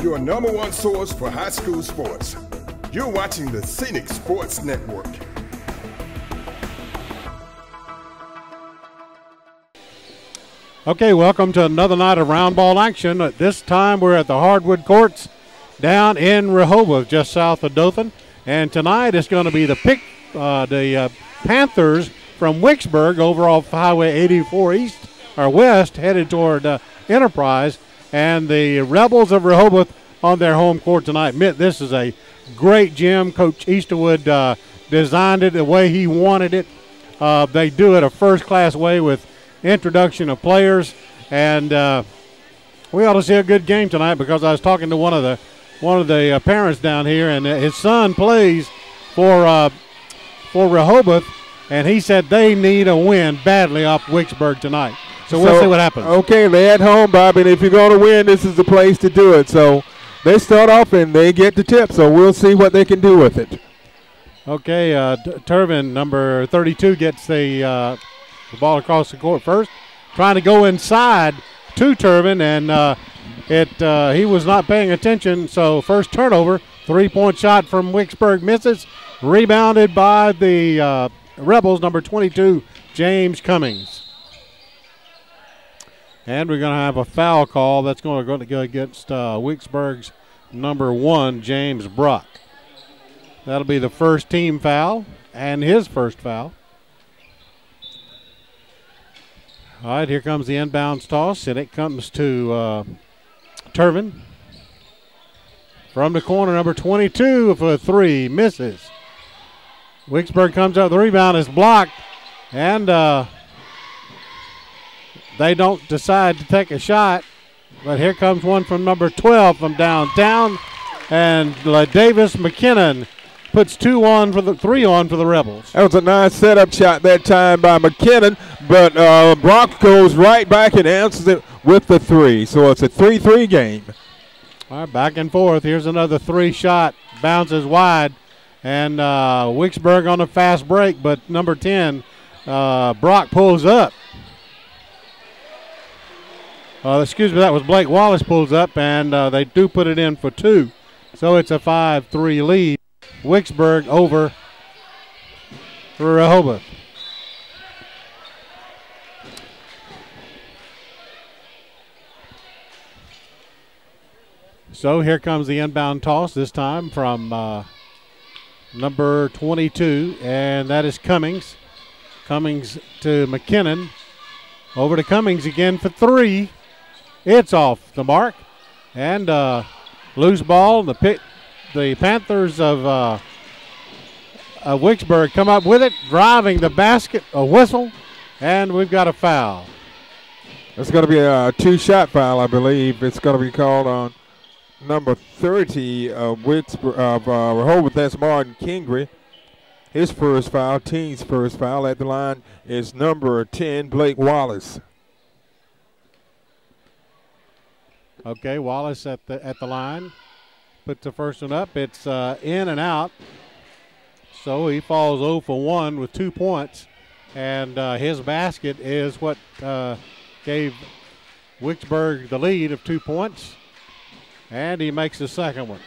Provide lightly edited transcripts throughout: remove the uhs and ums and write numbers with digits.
your #1 source for high school sports. You're watching the Scenic Sports Network. Okay, welcome to another night of round ball action. At this time, we're at the Hardwood Courts down in Rehobeth, just south of Dothan. And tonight it's going to be the Panthers from Wicksburg over off Highway 84 east or west, headed toward Enterprise, and the Rebels of Rehobeth on their home court tonight. This is a great gym. Coach Easterwood designed it the way he wanted it. They do it a first-class way with introduction of players, and we ought to see a good game tonight, because I was talking to one of the parents down here, and his son plays for Rehobeth, and he said they need a win badly off Wicksburg tonight. So we'll see what happens. Okay, they're at home, Bobby, and if you're going to win, this is the place to do it. So they start off and they get the tip, so we'll see what they can do with it. Okay, Turvin, number 32, gets the ball across the court first, trying to go inside to Turvin, and he was not paying attention, so first turnover. Three-point shot from Wicksburg misses, rebounded by the Rebels, number 22, James Cummings. And we're going to have a foul call that's going to go against Wicksburg's number 1, James Brock. That'll be the first team foul and his first foul. All right, here comes the inbounds toss, and it comes to Turvin. From the corner, number 22 for a three, misses. Wicksburg comes up, the rebound is blocked, and they don't decide to take a shot. But here comes one from number 12 from downtown, and Davis McKinnon puts three on for the Rebels. That was a nice setup shot that time by McKinnon, but Brock goes right back and answers it with the three. So it's a 3-3 game. All right, back and forth. Here's another three shot, bounces wide, and Wicksburg on a fast break, but number 10, Brock pulls up. That was Blake Wallace pulls up, and they do put it in for two. So it's a 5-3 lead. Wicksburg over Rehobeth. So here comes the inbound toss, this time from number 22, and that is Cummings. Cummings to McKinnon. Over to Cummings again for three. It's off the mark. And loose ball. The Panthers of Wicksburg come up with it, driving the basket, a whistle, and we've got a foul. It's going to be a two-shot foul, I believe. It's going to be called on number 30 of Rehobeth. That's Martin Kingry. His first foul, team's first foul. At the line is number 10, Blake Wallace. Okay, Wallace at the line. Puts the first one up. It's in and out. So he falls 0 for 1 with 2 points. And his basket is what gave Wicksburg the lead of 2 points. And he makes the second one.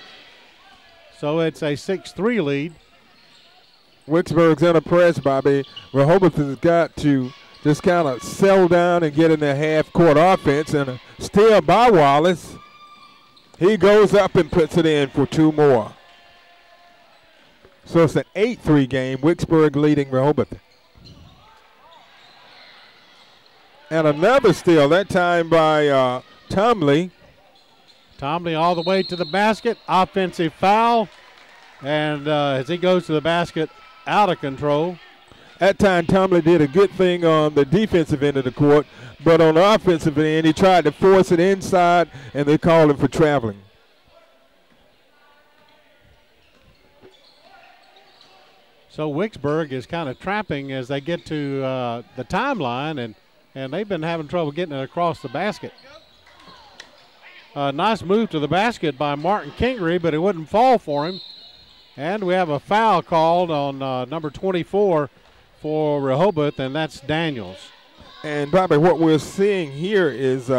So it's a 6-3 lead. Wicksburg's in a press, Bobby. Rehobeth has got to just kind of settle down and get in the half-court offense. And a steal by Wallace. He goes up and puts it in for two more. So it's an 8-3 game. Wicksburg leading Rehobeth. And another steal, that time by Tomley. Tomley all the way to the basket. Offensive foul. And as he goes to the basket, out of control. That time Tomley did a good thing on the defensive end of the court, but on the offensive end, he tried to force it inside, and they called him for traveling. So Wicksburg is kind of trapping as they get to the timeline, and they've been having trouble getting it across the basket. Nice move to the basket by Martin Kingry, but it wouldn't fall for him. And we have a foul called on number 24 for Rehobeth, and that's Daniels. And Bobby, what we're seeing here is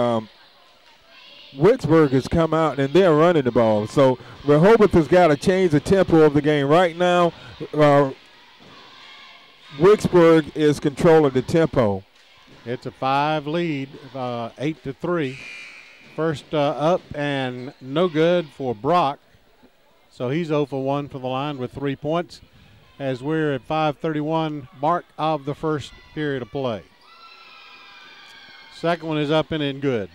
Wicksburg has come out and they're running the ball. So Rehobeth has got to change the tempo of the game. Right now, Wicksburg is controlling the tempo. It's a 5 lead, 8-3. First up and no good for Brock. So he's 0 for 1 for the line with 3 points as we're at 5:31 mark of the first period of play. Second one is up and in good.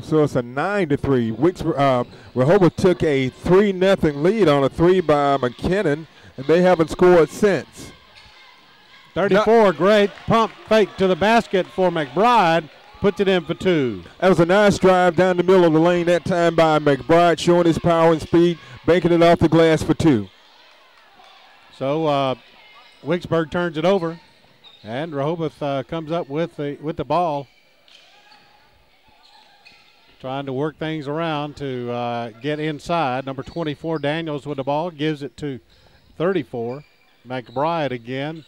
So it's a 9-3. Rehobeth took a 3-0 lead on a 3 by McKinnon, and they haven't scored since. 34, great pump fake to the basket for McBride. Puts it in for 2. That was a nice drive down the middle of the lane that time by McBride, showing his power and speed, banking it off the glass for 2. So Wicksburg turns it over, and Rehobeth comes up with the ball, trying to work things around to get inside. Number 24, Daniels with the ball, gives it to 34. McBride again.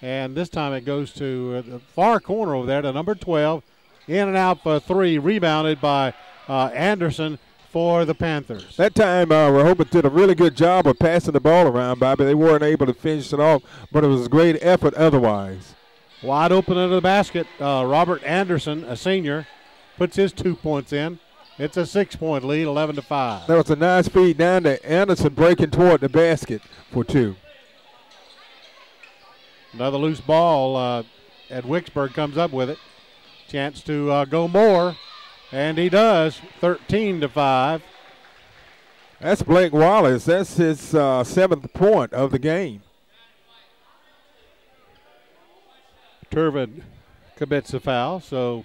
And this time it goes to the far corner over there to number 12. In and out for 3, rebounded by Anderson for the Panthers. That time Rehobeth did a really good job of passing the ball around, Bobby. They weren't able to finish it off, but it was a great effort otherwise. Wide open under the basket, Robert Anderson, a senior, puts his 2 points in. It's a 6-point lead, 11-5. That was a nice feed down to Anderson, breaking toward the basket for 2. Another loose ball. Ed Wicksburg comes up with it. Chance to go more, and he does. 13-5. That's Blake Wallace. That's his 7th point of the game. Turvin commits a foul, so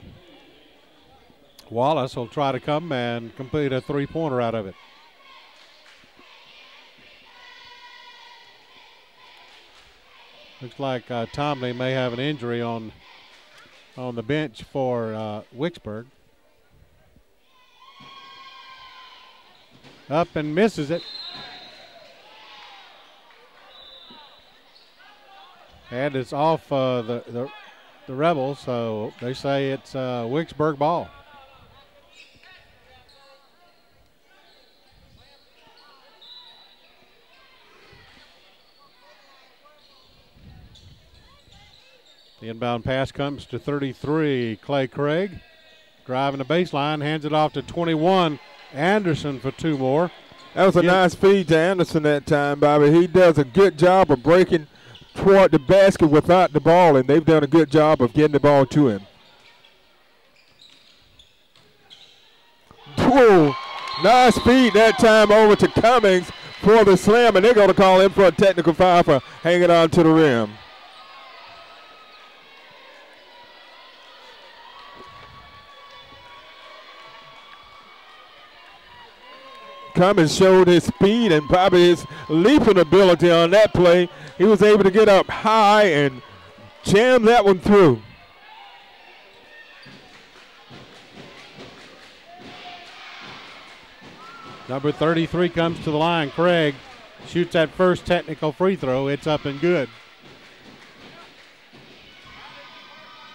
Wallace will try to come and complete a 3-pointer out of it. Looks like Tomley may have an injury on the bench for Wicksburg. Up and misses it. And it's off the Rebels, so they say it's Wicksburg ball. The inbound pass comes to 33, Clay Craig. Driving the baseline, hands it off to 21, Anderson for 2 more. That was a nice feed to Anderson that time, Bobby. He does a good job of breaking toward the basket without the ball, and they've done a good job of getting the ball to him. Whoa, nice feed that time over to Cummings for the slam, and they're going to call him for a technical foul for hanging on to the rim. Cummins showed his speed and probably his leaping ability on that play. He was able to get up high and jam that one through. Number 33 comes to the line. Craig shoots that first technical free throw. It's up and good.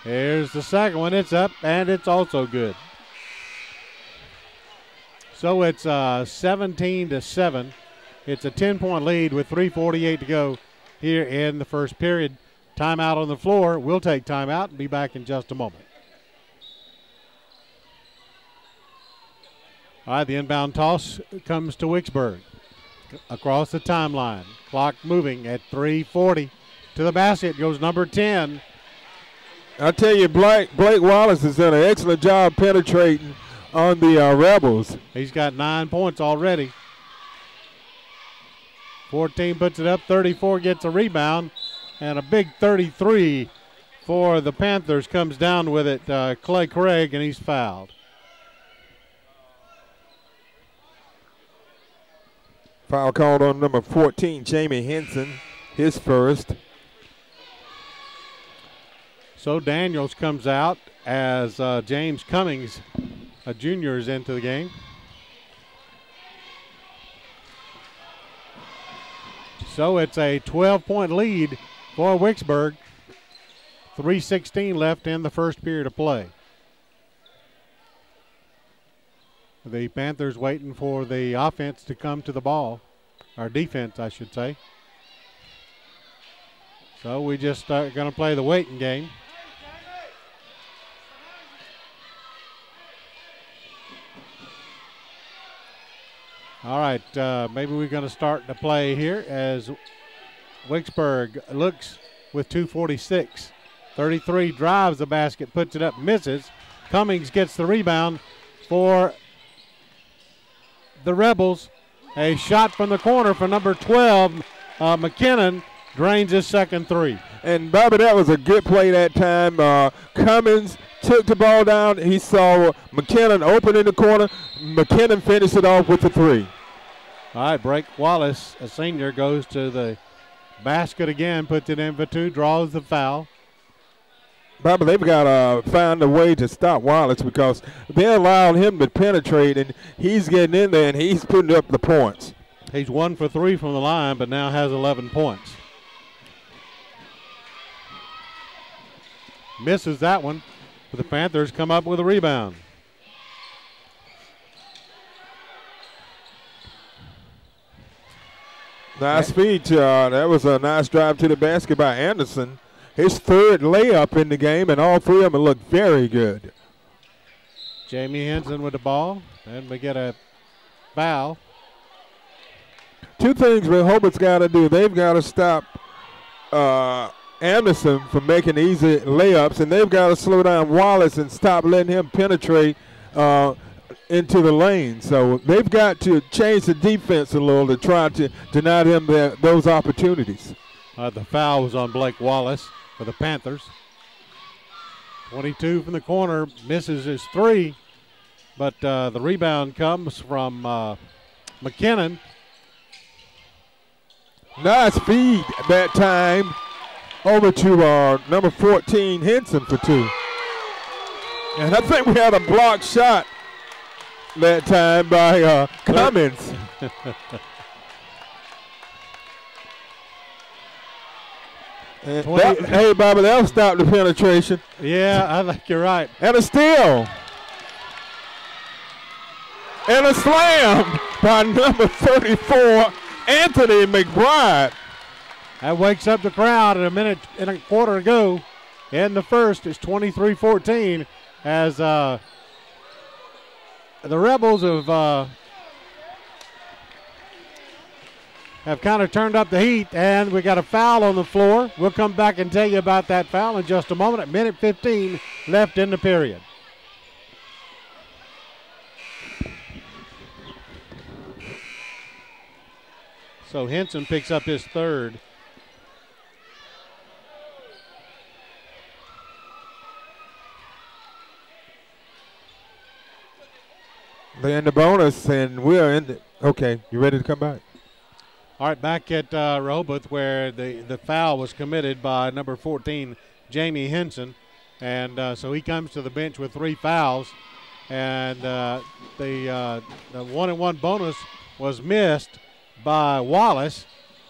Here's the second one. It's up and it's also good. So it's 17-7. It's a 10-point lead with 3:48 to go here in the first period. Timeout on the floor. We'll take timeout and be back in just a moment. All right, the inbound toss comes to Wicksburg. Across the timeline. Clock moving at 3:40. To the basket goes number 10. I tell you, Blake Wallace has done an excellent job penetrating on the Rebels. He's got 9 points already. 14 puts it up. 34 gets a rebound. And a big 33 for the Panthers comes down with it. Clay Craig, and he's fouled. Foul called on number 14, Jamie Henson, his first. So Daniels comes out as James Cummings, a junior, is into the game. So it's a 12-point lead for Wicksburg. 3:16 left in the first period of play. The Panthers waiting for the offense to come to the ball, or defense, I should say. So we just going to play the waiting game. All right, maybe we're going to start the play here as Wicksburg looks with 2:46. 33 drives the basket, puts it up, misses. Cummings gets the rebound for the Rebels. A shot from the corner for number 12, McKinnon, drains his second three. And, Bobby, that was a good play that time. Cummings took the ball down. He saw McKinnon open in the corner. McKinnon finished it off with the three. All right, Blake Wallace, a senior, goes to the basket again, puts it in for two, draws the foul. Bobby, they've got to find a way to stop Wallace because they're allowing him to penetrate, and he's getting in there, and he's putting up the points. He's 1 for 3 from the line, but now has 11 points. Misses that one, but the Panthers come up with a rebound. Nice feed. That was a nice drive to the basket by Anderson. His third layup in the game, and all three of them look very good. Jamie Henson with the ball, and we get a foul. Two things Rehoboth's got to do. They've got to stop Anderson from making easy layups, and they've got to slow down Wallace and stop letting him penetrate into the lane. So they've got to change the defense a little to try to deny them those opportunities. The foul was on Blake Wallace for the Panthers. 22 from the corner, misses his three, but the rebound comes from McKinnon. Nice feed that time over to number 14, Henson, for two. And I think we had a blocked shot that time by Cummins. Hey, Bobby, that'll stop the penetration. Yeah, I think you're right. And a steal. And a slam by number 34, Anthony McBride. That wakes up the crowd at a minute and a quarter to go. In the first, it's 23-14 as the Rebels have kind of turned up the heat, and we got a foul on the floor. We'll come back and tell you about that foul in just a moment. At minute 15 left in the period. So Henson picks up his third. They're in the bonus, and we're in the. Okay, you ready to come back? All right, back at Rehobeth, where the foul was committed by number 14, Jamie Henson. And so he comes to the bench with 3 fouls. And the 1-and-1 bonus was missed by Wallace,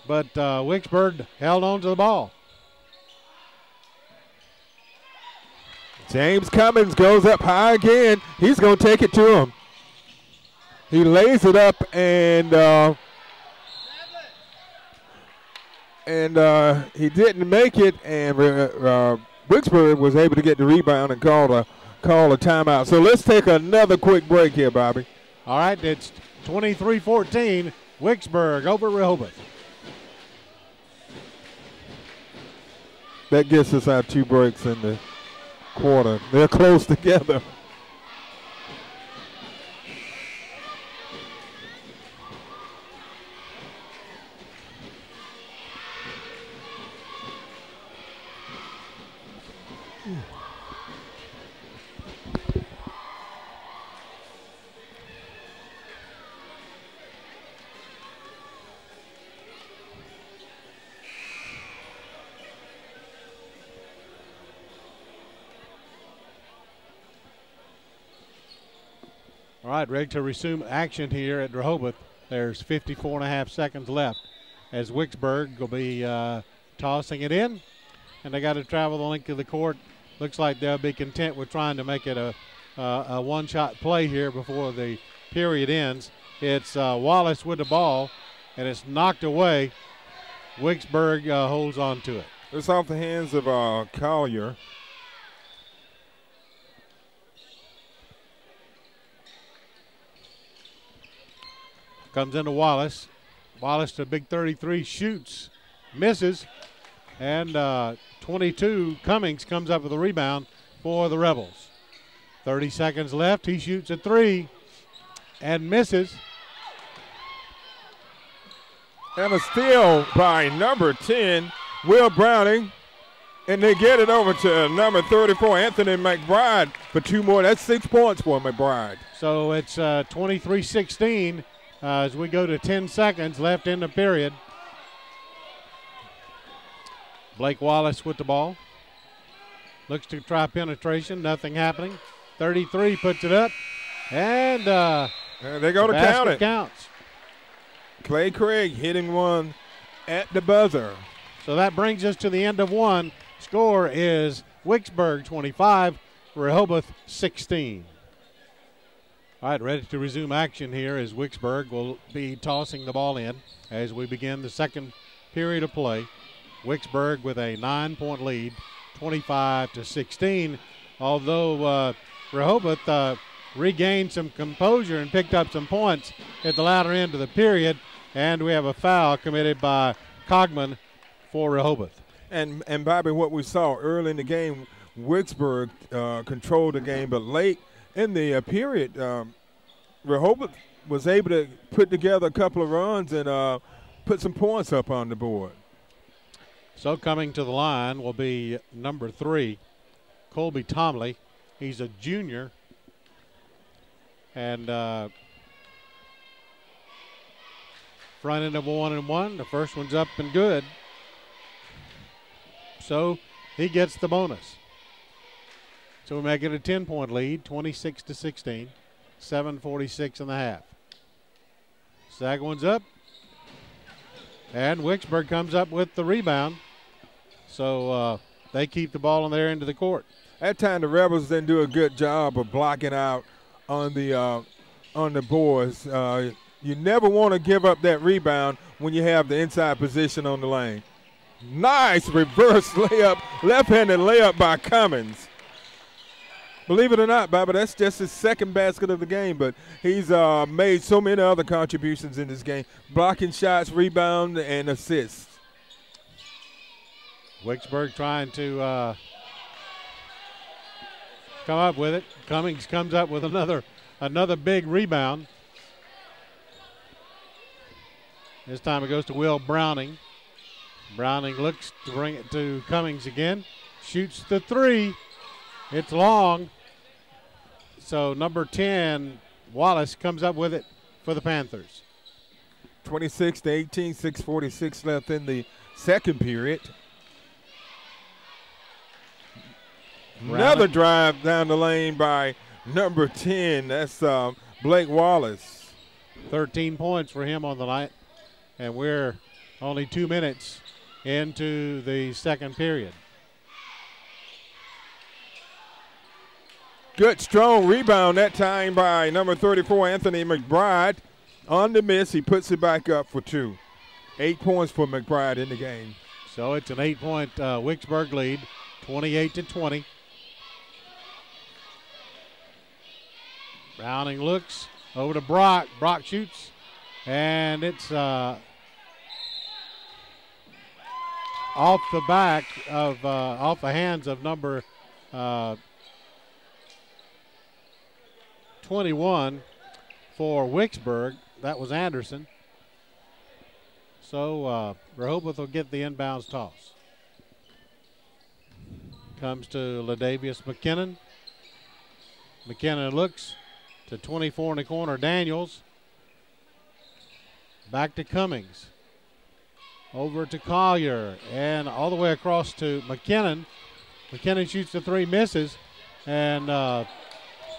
but Wicksburg held on to the ball. James Cummins goes up high again. He's going to take it to him. He lays it up, and he didn't make it, and Wicksburg was able to get the rebound and call a timeout. So let's take another quick break here, Bobby. All right, it's 23-14, Wicksburg over Rehobeth. That gets us our 2 breaks in the quarter. They're close together. All right, ready to resume action here at Rehobeth. There's 54.5 seconds left as Wicksburg will be tossing it in, and they got to travel the length of the court. Looks like they'll be content with trying to make it a one-shot play here before the period ends. It's Wallace with the ball, and it's knocked away. Wicksburg holds on to it. It's off the hands of Collier. Comes into Wallace. Wallace to big 33, shoots, misses, and 22, Cummings comes up with a rebound for the Rebels. 30 seconds left. He shoots a 3 and misses. And a steal by number 10, Will Browning. And they get it over to number 34, Anthony McBride, for 2 more. That's 6 points for McBride. So it's 23-16 as we go to 10 seconds left in the period. Blake Wallace with the ball. Looks to try penetration. Nothing happening. 33 puts it up. And they go to count it. Counts. Clay Craig hitting one at the buzzer. So that brings us to the end of one. Score is Wicksburg 25, Rehobeth 16. All right, ready to resume action here as Wicksburg will be tossing the ball in as we begin the second period of play. Wicksburg with a 9-point lead, 25-16. Although Rehobeth regained some composure and picked up some points at the latter end of the period, and we have a foul committed by Cogman for Rehobeth. And Bobby, what we saw early in the game, Wicksburg controlled the game, but late in the period, Rehobeth was able to put together a couple of runs and put some points up on the board. So coming to the line will be number 3, Colby Tomley. He's a junior. And front end of 1-1. The first one's up and good. So he gets the bonus. So we make it a 10-point lead, 26-16, 7:46 in the half. Second one's up. And Wicksburg comes up with the rebound. So they keep the ball on their end of the court. That time the Rebels didn't do a good job of blocking out on the boards. You never want to give up that rebound when you have the inside position on the lane. Nice reverse layup, left-handed layup by Cummins. Believe it or not, Bobby, that's just his second basket of the game, but he's made so many other contributions in this game. Blocking shots, rebound, and assists. Wicksburg trying to come up with it. Cummings comes up with another big rebound. This time it goes to Will Browning. Browning looks to bring it to Cummings again. Shoots the 3. It's long. So number 10, Wallace, comes up with it for the Panthers. 26-18, 6:46 left in the second period. Another drive down the lane by number 10. That's Blake Wallace. 13 points for him on the night. And we're only 2 minutes into the second period. Good, strong rebound that time by number 34, Anthony McBride. On the miss, he puts it back up for 2. 8 points for McBride in the game. So it's an 8-point Wicksburg lead, 28-20. Browning looks over to Brock. Brock shoots, and it's off the back of off the hands of number 21 for Wicksburg. That was Anderson. So Rehobeth will get the inbounds toss. Comes to Ladavius McKinnon. McKinnon looks to 24 in the corner, Daniels. Back to Cummings. Over to Collier, and all the way across to McKinnon. McKinnon shoots the 3, misses, and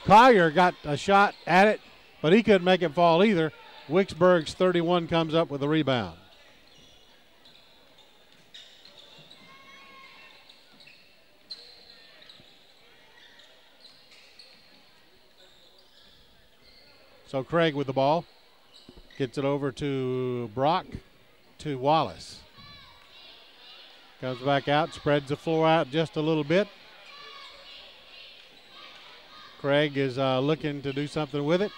Collier got a shot at it, but he couldn't make it fall either. Wicksburg's 31 comes up with the rebound. So Craig with the ball. Gets it over to Brock, to Wallace. Comes back out, spreads the floor out just a little bit. Craig is looking to do something with it.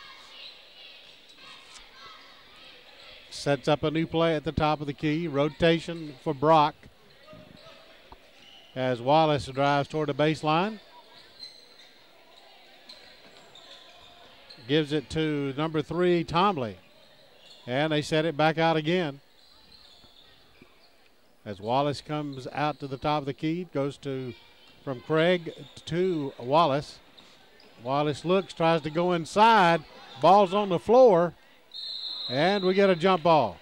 Sets up a new play at the top of the key. Rotation for Brock as Wallace drives toward the baseline. Gives it to number 3, Tomley. And they set it back out again. As Wallace comes out to the top of the key, goes from Craig to Wallace. Wallace looks, tries to go inside. Ball's on the floor, and we get a jump ball.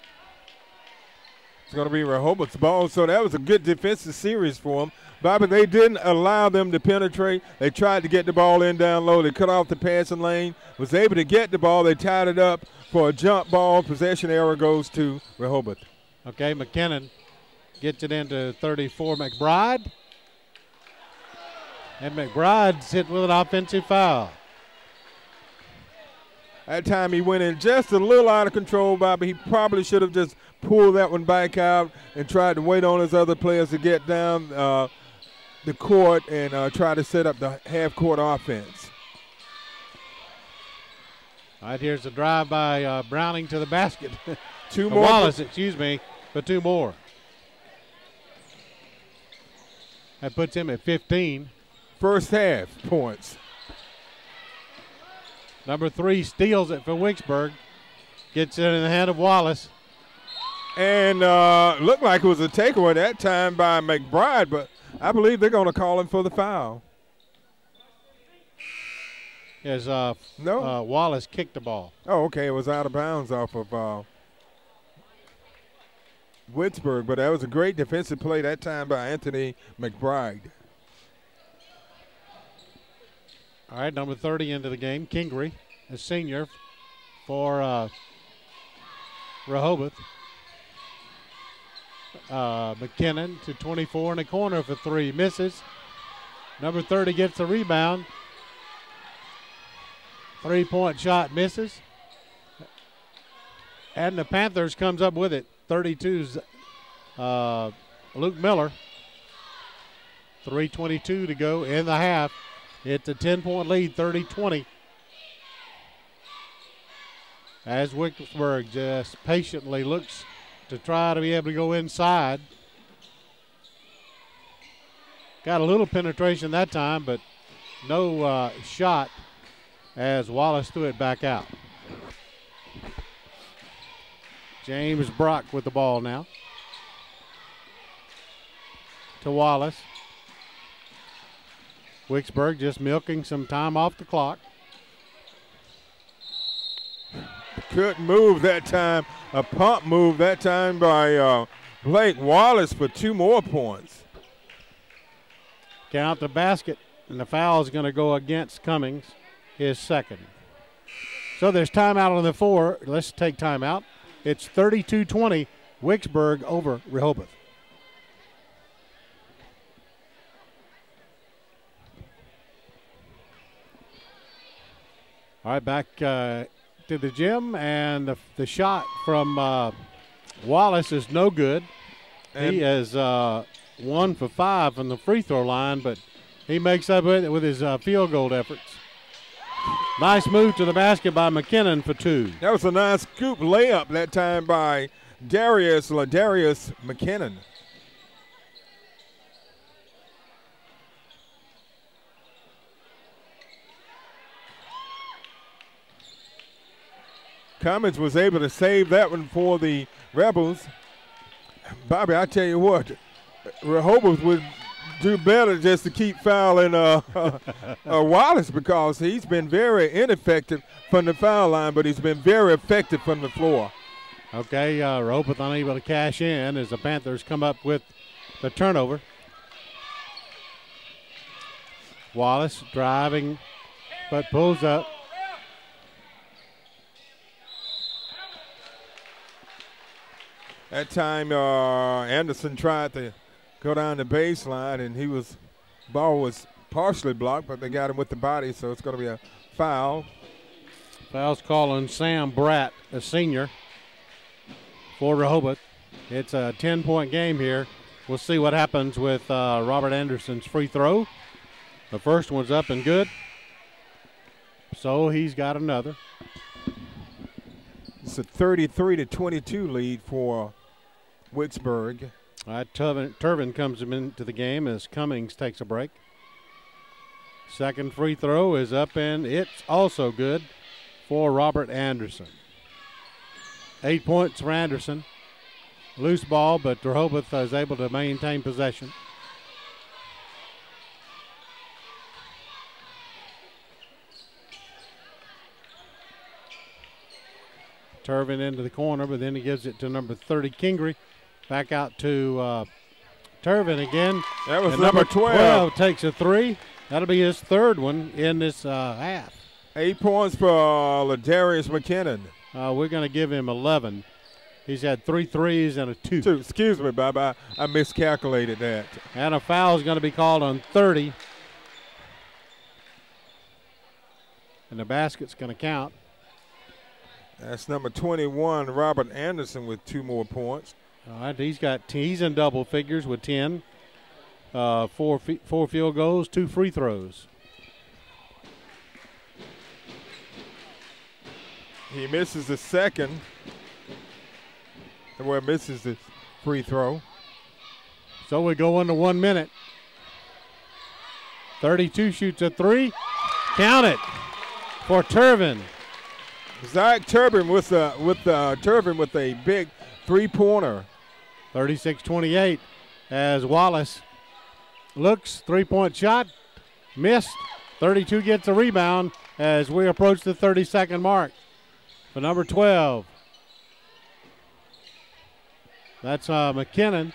It's going to be Rehobeth's ball, so that was a good defensive series for them. Bobby, they didn't allow them to penetrate. They tried to get the ball in down low. They cut off the passing lane, was able to get the ball. They tied it up for a jump ball. Possession error goes to Rehobeth. Okay, McKinnon gets it into 34, McBride. And McBride's hit with an offensive foul. That time he went in just a little out of control, Bobby. He probably should have just pulled that one back out and tried to wait on his other players to get down the court and try to set up the half-court offense. All right, here's a drive by Browning to the basket. Two more. Wallace, excuse me, but 2 more. That puts him at 15. First half points. Number 3 steals it for Wicksburg. Gets it in the hand of Wallace. And looked like it was a takeaway that time by McBride, but I believe they're going to call him for the foul. As Wallace kicked the ball. Oh, okay. It was out of bounds off of Wicksburg, but that was a great defensive play that time by Anthony McBride. All right, number 30 into the game, Kingery, a senior for Rehobeth. McKinnon to 24 in the corner for 3, misses. Number 30 gets the rebound. 3-point shot, misses. And the Panthers comes up with it. 32's Luke Miller. 3:22 to go in the half. It's a 10-point lead, 30-20. As Wicksburg just patiently looks to try to be able to go inside. Got a little penetration that time, but no shot as Wallace threw it back out. James Brock with the ball now. To Wallace. Wicksburg just milking some time off the clock. Couldn't move that time. A pump move that time by Blake Wallace for 2 more points. Count the basket, and the foul is going to go against Cummings, his second. So there's timeout on the 4. Let's take timeout. It's 32-20, Wicksburg over Rehobeth. All right, back to the gym, and the shot from Wallace is no good. And he is 1 for 5 from the free throw line, but he makes up with his field goal efforts. Nice move to the basket by McKinnon for 2. That was a nice scoop layup that time by Darius McKinnon. Cummins was able to save that one for the Rebels. Bobby, I tell you what, Rehobeth would do better just to keep fouling Wallace, because he's been very ineffective from the foul line, but he's been very effective from the floor. Okay, Rehobeth unable to cash in as the Panthers come up with the turnover. Wallace driving, but pulls up. That time, Anderson tried to go down the baseline, and ball was partially blocked, but they got him with the body, so it's going to be a foul. Foul's called on Sam Bratt, a senior, for Rehobeth. It's a 10-point game here. We'll see what happens with Robert Anderson's free throw. The first one's up and good. So he's got another. It's a 33-22 lead for Wicksburg. All right, Turvin comes into the game as Cummings takes a break. Second free throw is up and it's also good for Robert Anderson. 8 points for Anderson. Loose ball, but Rehobeth is able to maintain possession. Turvin into the corner, but then he gives it to number 30, Kingry. Back out to Turvin again. That was and number 12. Takes a three. That'll be his third one in this half. 8 points for Ladarius McKinnon. We're going to give him 11. He's had 3 threes and a 2. Excuse me, Bob. I miscalculated that. And a foul is going to be called on 30. And the basket's going to count. That's number 21, Robert Anderson, with 2 more points. All right, he's in double figures with 10. 4 field goals, 2 free throws. He misses the second. Where misses the free throw. So we go into 1 minute. 32 shoots a 3. Count it for Turvin. Zach Turvin with a big 3-pointer. 36-28 as Wallace looks, 3-point shot, missed. 32 gets a rebound as we approach the 30-second mark for number 12. That's McKinnon.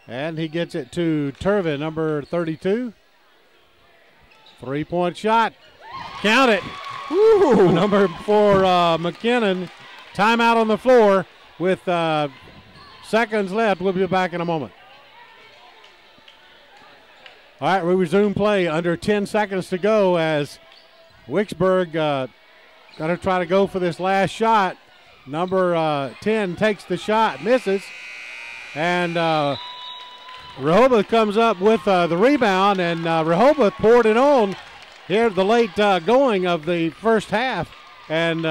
And he gets it to Turvin, number 32. 3-point shot. Count it. Ooh. Number 4, McKinnon. Timeout on the floor with seconds left. We'll be back in a moment. All right, we resume play under 10 seconds to go as Wicksburg going to try to go for this last shot. Number 10 takes the shot, misses, and Rehobeth comes up with the rebound, and Rehobeth poured it on here at the late going of the first half, and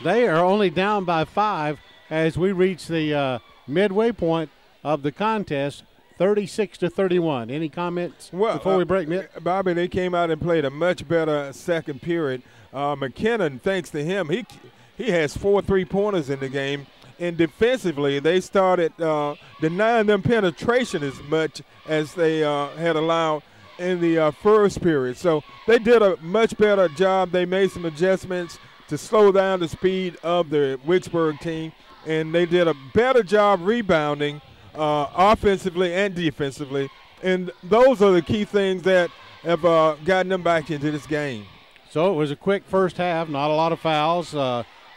they are only down by 5 as we reach the midway point of the contest, 36-31. Any comments before we break, Mitt? Bobby, they came out and played a much better second period. McKinnon, thanks to him, he has 4 3-pointers in the game, and defensively they started denying them penetration as much as they had allowed in the first period. So they did a much better job. They made some adjustments to slow down the speed of the Wicksburg team, and they did a better job rebounding offensively and defensively. And those are the key things that have gotten them back into this game. So it was a quick first half, not a lot of fouls.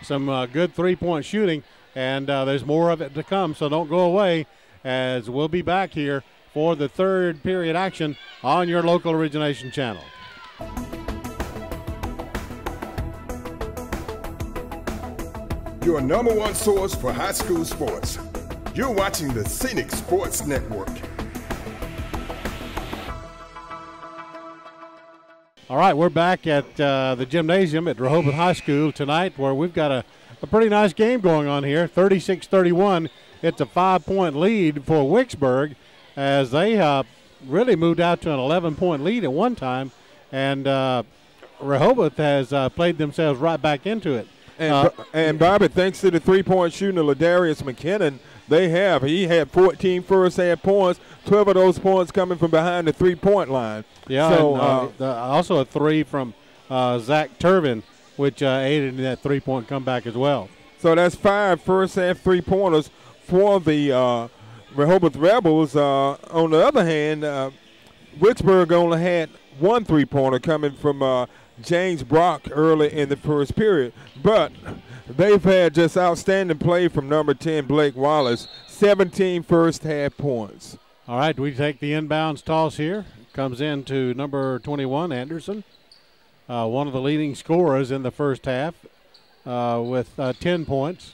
Some good 3-point shooting, and there's more of it to come, so don't go away as we'll be back here for the third period action on your local origination channel. Your number 1 source for high school sports. You're watching the Scenic Sports Network. All right, we're back at the gymnasium at Rehobeth High School tonight, where we've got a pretty nice game going on here, 36-31. It's a 5-point lead for Wicksburg as they really moved out to an 11-point lead at one time, and Rehobeth has played themselves right back into it. And Bobby, thanks to the 3-point shooting of Ladarius McKinnon, he had 14 first-half points, 12 of those points coming from behind the 3-point line. Yeah, so, and, also a 3 from Zach Turvin, which aided in that 3-point comeback as well. So that's 5 first-half 3-pointers for the Rehobeth Rebels. On the other hand, Wicksburg only had 1 3-pointer coming from James Brock early in the first period. But they've had just outstanding play from number 10, Blake Wallace, 17 first-half points. All right, we take the inbounds toss here. Comes in to number 21, Anderson. one of the leading scorers in the first half with 10 points.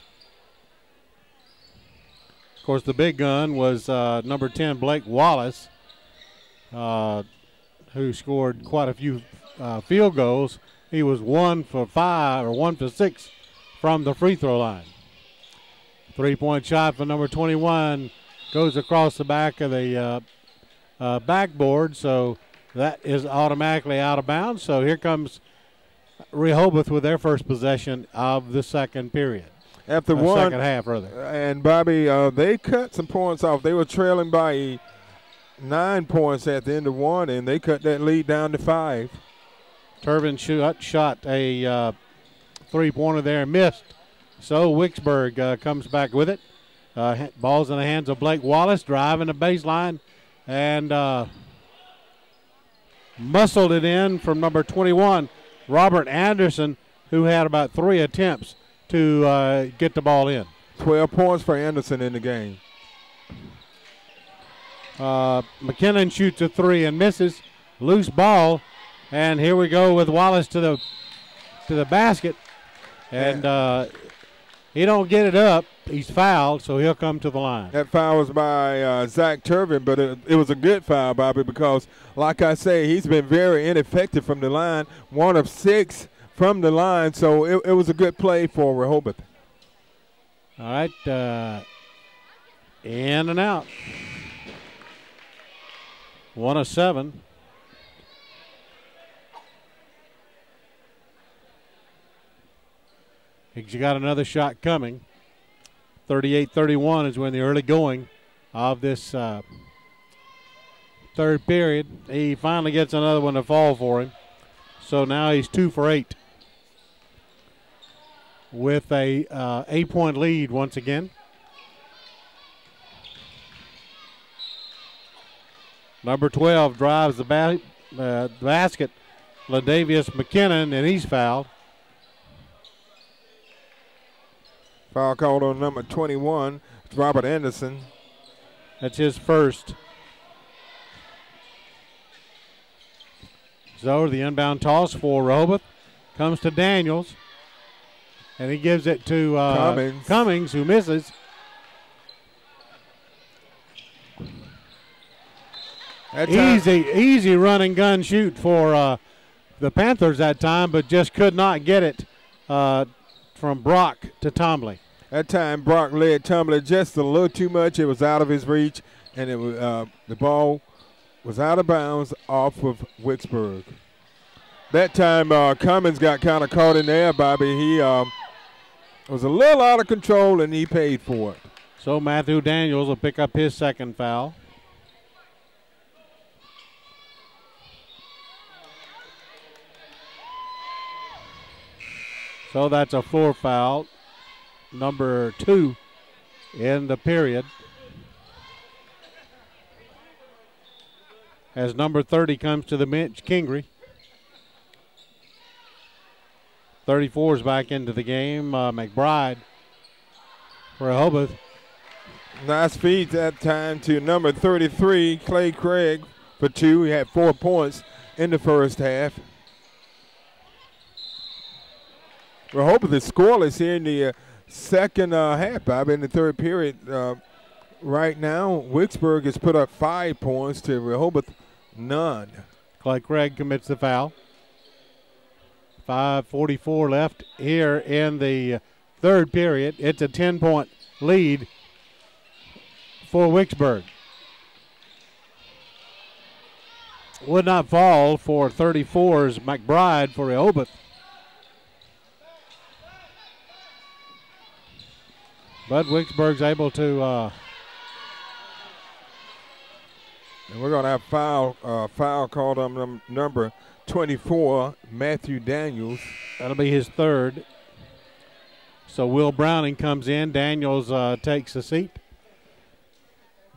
Of course, the big gun was number 10, Blake Wallace, who scored quite a few field goals. He was 1 for 5 or 1 for 6 from the free throw line. 3-point shot for number 21 goes across the back of the backboard, so that is automatically out of bounds. So here comes Rehobeth with their first possession of the second period. After second half, rather. And Bobby, they cut some points off. They were trailing by 9 points at the end of one, and they cut that lead down to 5. Turbin shot a three-pointer there and missed. So Wicksburg comes back with it. Ball's in the hands of Blake Wallace, driving the baseline, and muscled it in from number 21, Robert Anderson, who had about 3 attempts to get the ball in. 12 points for Anderson in the game. McKinnon shoots a 3 and misses. Loose ball, and here we go with Wallace to the basket, and he don't get it up. He's fouled, so he'll come to the line. That foul was by Zach Turbin, but it was a good foul, Bobby, because, like I say, he's been very ineffective from the line. 1 of 6 from the line, so it was a good play for Rehobeth. All right, in and out. 1 of 7. He's got another shot coming. 38-31 is when the early going of this third period. He finally gets another one to fall for him. So now he's 2 for 8 with a 8-point lead once again. Number 12 drives the basket, Ladavius McKinnon, and he's fouled. Foul called on number 21, Robert Anderson. That's his first. So the inbound toss for Rehobeth comes to Daniels, and he gives it to Cummings, who misses. Easy run and gun shoot for the Panthers that time, but just could not get it from Brock to Tomley. That time Brock led Tomley just a little too much. It was out of his reach, and it was the ball was out of bounds off of Wicksburg. That time Cummins got kind of caught in there, Bobby. He was a little out of control, and he paid for it. So Matthew Daniels will pick up his second foul. So that's a 4 foul, number 2 in the period. As number 30 comes to the bench, Kingery. 34 is back into the game. McBride for Rehobeth. Nice feed that time to number 33, Clay Craig, for 2. He had 4 points in the first half. Rehobeth is scoreless here in the second half, Bobby, in the third period. Right now, Wicksburg has put up 5 points to Rehobeth, none. Clay Craig commits the foul. 5:44 left here in the third period. It's a 10-point lead for Wicksburg. Would not fall for 34's McBride for Rehobeth. But Wicksburg's able to. And we're going to have foul called on number 24, Matthew Daniels. That'll be his third. So Will Browning comes in. Daniels takes a seat.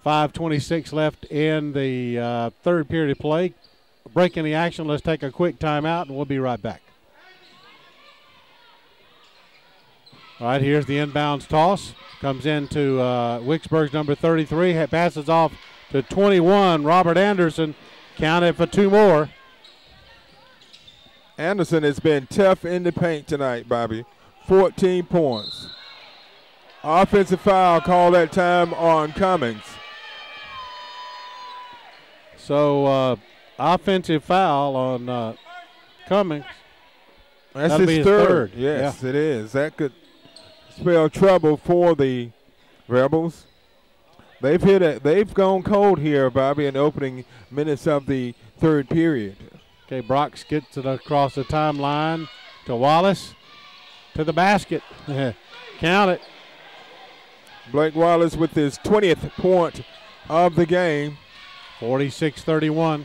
5:26 left in the third period of play. Breaking the action. Let's take a quick timeout, and we'll be right back. All right, here's the inbounds toss. Comes into Wicksburg's number 33. Passes off to 21, Robert Anderson. Counted for 2 more. Anderson has been tough in the paint tonight, Bobby. 14 points. Offensive foul called that time on Cummings. So offensive foul on Cummings. That's That'll his third. Yes, yeah. It is. That could spell trouble for the Rebels. They've hit it. They've gone cold here, Bobby, in the opening minutes of the third period. Okay, Brox gets it across the timeline to Wallace, to the basket. Count it. Blake Wallace with his 20th point of the game. 46-31.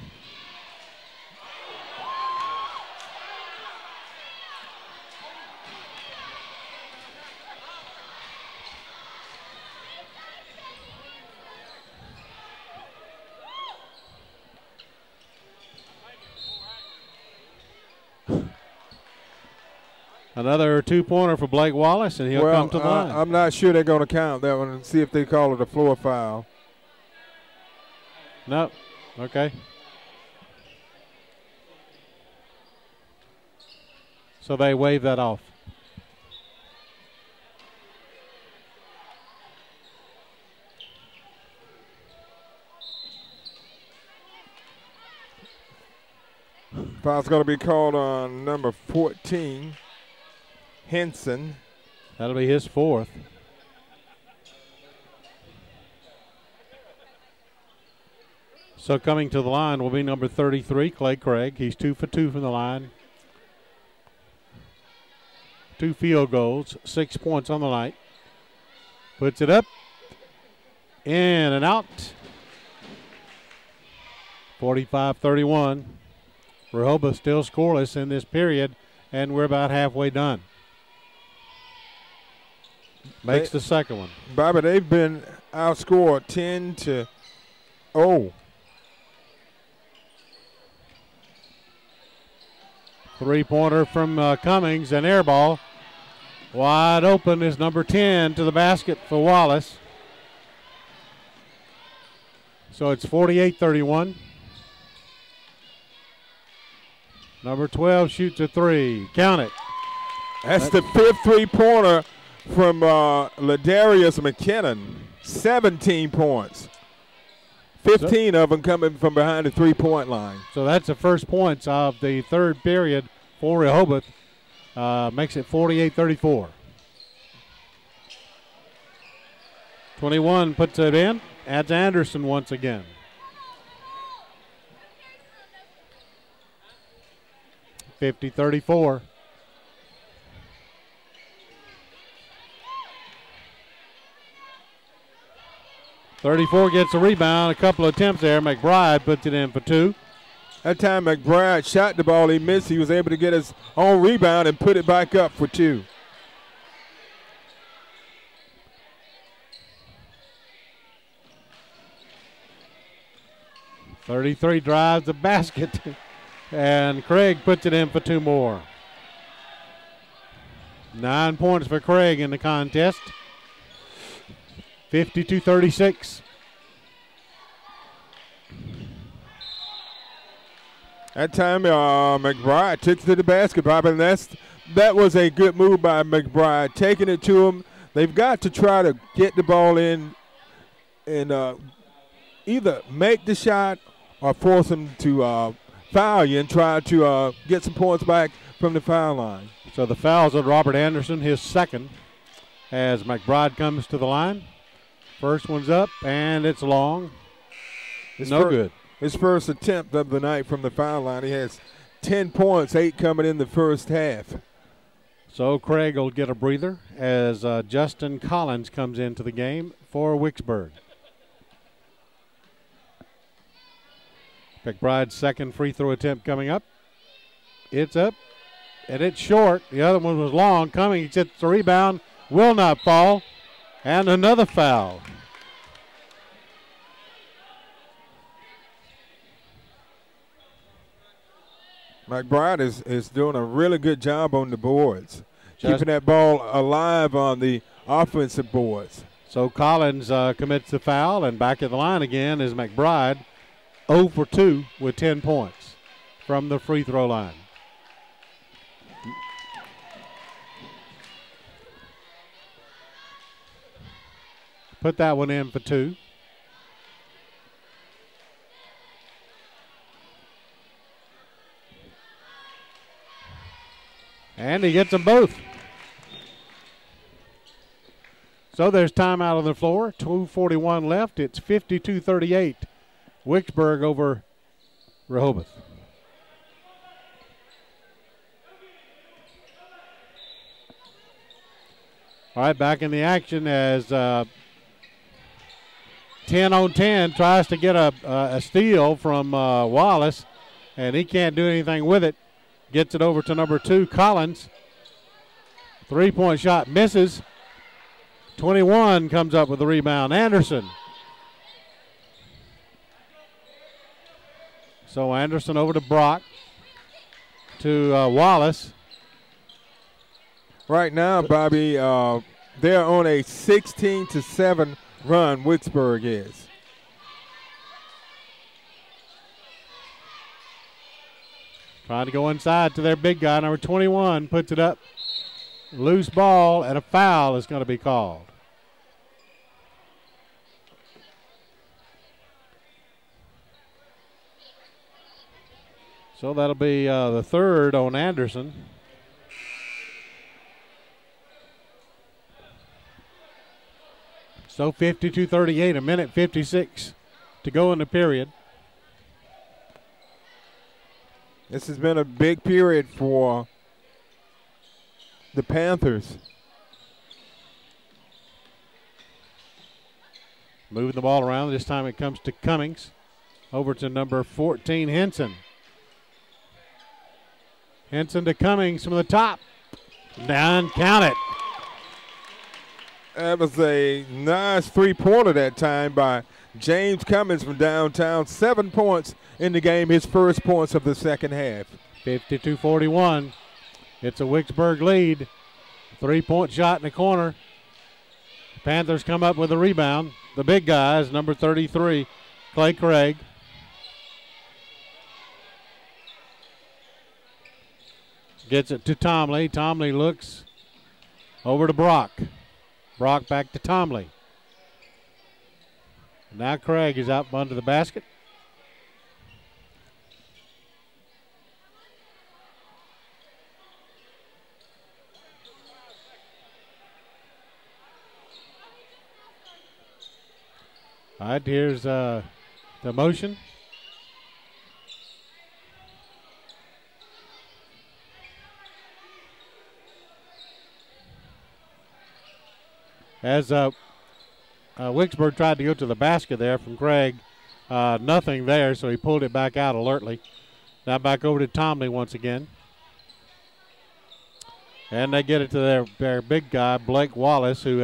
Another two-pointer for Blake Wallace, and he'll come to the line. I'm not sure they're going to count that one and see if they call it a floor foul. No. Okay. So they wave that off. Foul's going to be called on number 14. Henson. That'll be his fourth. So coming to the line will be number 33, Clay Craig. He's 2 for 2 from the line. 2 field goals, 6 points on the night. Puts it up, in and out. 45-31. Rehobeth still scoreless in this period, and we're about halfway done. Makes the second one. Bobby, they've been outscored 10-0. Three-pointer from Cummings, an air ball. Wide open is number 10 to the basket for Wallace. So it's 48-31. Number 12 shoots a three. Count it. That's the fifth three-pointer from Ladarius McKinnon. 17 points. 15 of them coming from behind the three-point line. So that's the first points of the third period for Rehobeth. Makes it 48-34. 21 puts it in. Adds Anderson once again. (50-34). (34) gets a rebound. A couple of attempts there. McBride puts it in for two. That time McBride shot the ball. He missed. He was able to get his own rebound and put it back up for two. (33) drives the basket. And Craig puts it in for two more. 9 points for Craig in the contest. 52-36. That time McBride took it to the basket, Bob, and that was a good move by McBride, taking it to him. They've got to try to get the ball in and either make the shot or force him to foul you and try to get some points back from the foul line. So the foul's on Robert Anderson, his second, as McBride comes to the line. First one's up, and it's long. Good. His first attempt of the night from the foul line. He has 10 points, 8 coming in the first half. So Craig will get a breather as Justin Collins comes into the game for Wicksburg. McBride's second free throw attempt coming up. It's up, and it's short. The other one was long. Cummings gets the rebound, will not fall, and another foul. McBride is doing a really good job on the boards, keeping that ball alive on the offensive boards. So Collins commits the foul, and back at the line again is McBride. 0 for 2 with 10 points from the free throw line. put that one in for 2. And he gets them both. So there's timeout on the floor. 2:41 left. It's 52-38. Wicksburg over Rehobeth. All right, back in the action as 10-on-10 tries to get a steal from Wallace, and he can't do anything with it. Gets it over to number 2, Collins. 3-point shot misses. 21 comes up with the rebound. Anderson. So Anderson over to Brock. To Wallace. Right now, Bobby, they're on a 16-7 run, Wicksburg is. Trying to go inside to their big guy. Number 21 puts it up. Loose ball, and a foul is going to be called. So that'll be the third on Anderson. So 52-38, a minute 56 to go in the period. This has been a big period for the Panthers. Moving the ball around. This time it comes to Cummings. Over to number 14, Henson. Henson to Cummings from the top. Down, count it. That was a nice three-pointer that time by James Cummings from downtown. 7 points in the game, his first points of the second half. 52-41. It's a Wicksburg lead. 3-point shot in the corner. Panthers come up with a rebound. The big guys, number 33, Clay Craig. Gets it to Tomley. Tomley looks over to Brock. Brock back to Tomley. Now Craig is out under the basket. All right, here's the motion. As Wicksburg tried to go to the basket there from Craig, nothing there, so he pulled it back out alertly. Now back over to Tomley once again. And they get it to their big guy, Blake Wallace, who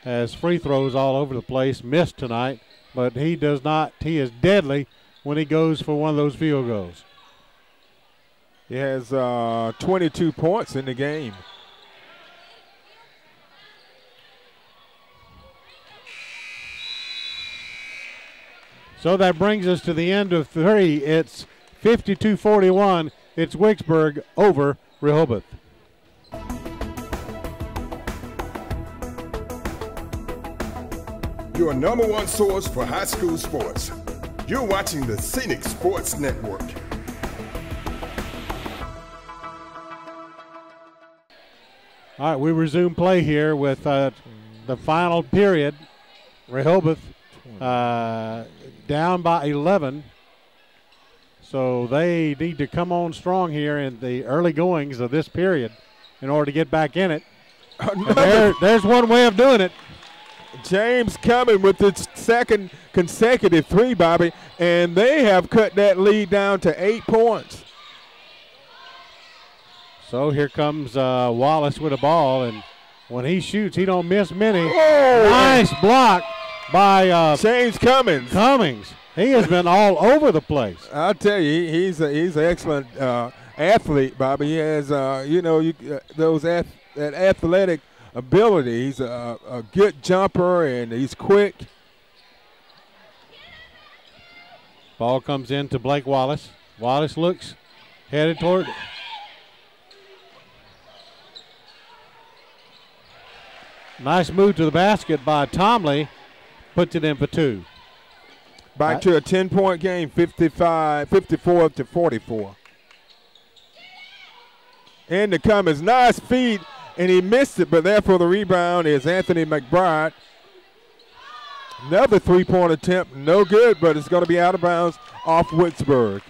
has free throws all over the place, missed tonight, but he does not. He is deadly when he goes for one of those field goals. He has 22 points in the game. So that brings us to the end of 3. It's 52-41. It's Wicksburg over Rehobeth. Your number one source for high school sports. You're watching the Scenic Sports Network. All right, we resume play here with the final period. Rehobeth down by 11. So they need to come on strong here in the early goings of this period in order to get back in it. There's one way of doing it. James Cummings with its second consecutive 3, Bobby, and they have cut that lead down to 8 points. So here comes Wallace with a ball, and when he shoots, he don't miss many. Oh, nice block by James Cummings. He has been all over the place. I'll tell you, he's an excellent athlete, Bobby. He has, that athletic ability. He's a good jumper, and he's quick. Ball comes in to Blake Wallace. Wallace looks, headed toward. Nice move to the basket by Tomley. Puts it in for 2. Back to a 10-point game, 54-44. And the Cummins, nice feed, and he missed it, but therefore the rebound is Anthony McBride. Another 3-point attempt, no good, but it's going to be out of bounds off Wicksburg.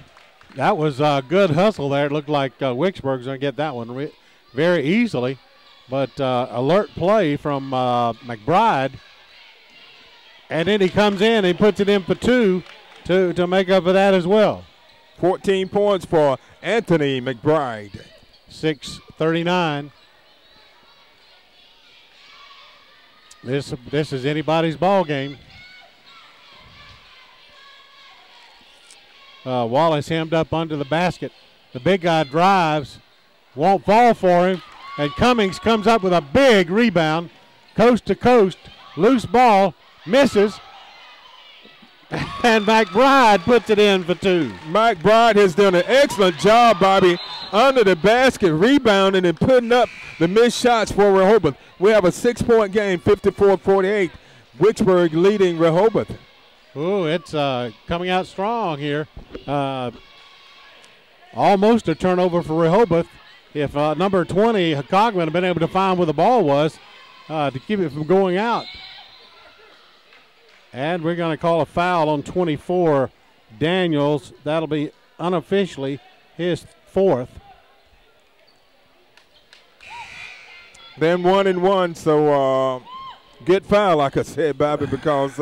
That was a good hustle there. It looked like Wicksburg's going to get that one very easily, but alert play from McBride. And then he comes in and puts it in for 2 to make up for that as well. 14 points for Anthony McBride. 6:39. This is anybody's ball game. Wallace hemmed up under the basket. The big guy drives, won't fall for him, and Cummings comes up with a big rebound, coast to coast, loose ball. Misses, and McBride puts it in for 2. McBride has done an excellent job, Bobby, under the basket, rebounding and putting up the missed shots for Rehobeth. We have a 6-point game, 54-48. Wicksburg leading Rehobeth. Ooh, it's coming out strong here. Almost a turnover for Rehobeth. If number 20, Cogman, had been able to find where the ball was to keep it from going out. And we're going to call a foul on 24, Daniels. That'll be unofficially his 4th. Then 1 and 1, so good foul, like I said, Bobby, because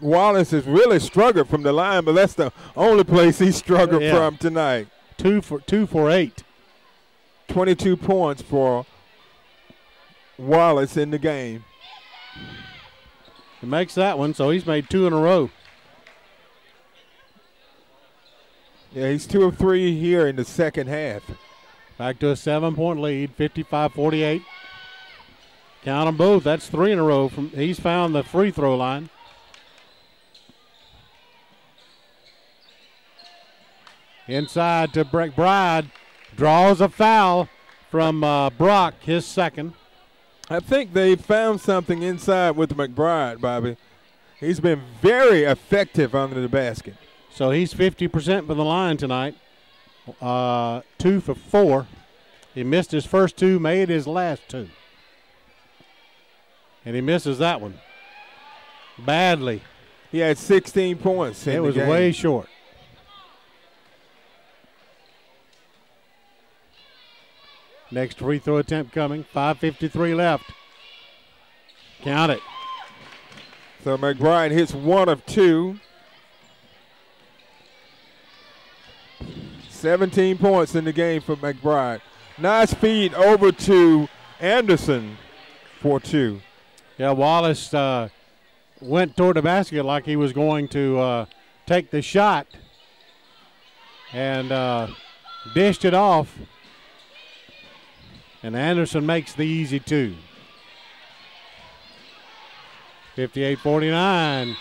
Wallace has really struggled from the line, but that's the only place he struggled from tonight. 2 for 8. 22 points for Wallace in the game. He makes that one, so he's made 2 in a row. Yeah, he's 2 of 3 here in the second half. Back to a 7-point lead, 55-48. Count them both. That's 3 in a row. He's found the free throw line. Inside to McBride. Draws a foul from Brock, his 2nd. I think they found something inside with McBride, Bobby. He's been very effective under the basket. So he's 50% from the line tonight. 2 for 4. He missed his first 2, made his last 2. And he misses that one badly. He had 16 points in the game. It was way short. Next free throw attempt coming. 5:53 left. Count it. So McBride hits 1 of 2. 17 points in the game for McBride. Nice feed over to Anderson for 2. Yeah, Wallace went toward the basket like he was going to take the shot and dished it off. And Anderson makes the easy 2. 58-49.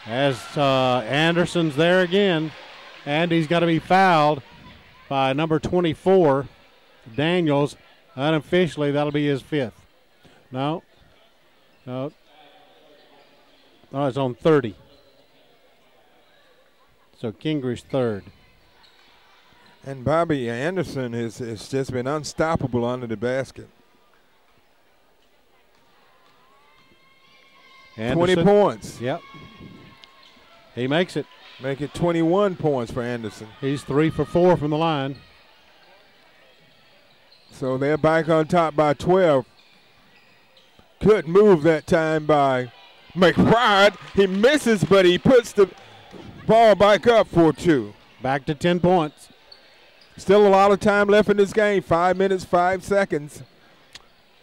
As Anderson's there again. And he's got to be fouled by number 24, Daniels. Unofficially, that'll be his 5th. No. No. Oh, it's on 30. So Kingrich's 3rd. And Bobby Anderson has just been unstoppable under the basket. Anderson, 20 points. Yep. He makes it. Make it 21 points for Anderson. He's 3 for 4 from the line. So they're back on top by 12. Good move that time by McBride. He misses, but he puts the ball back up for 2. Back to 10 points. Still a lot of time left in this game. 5 minutes, 5 seconds.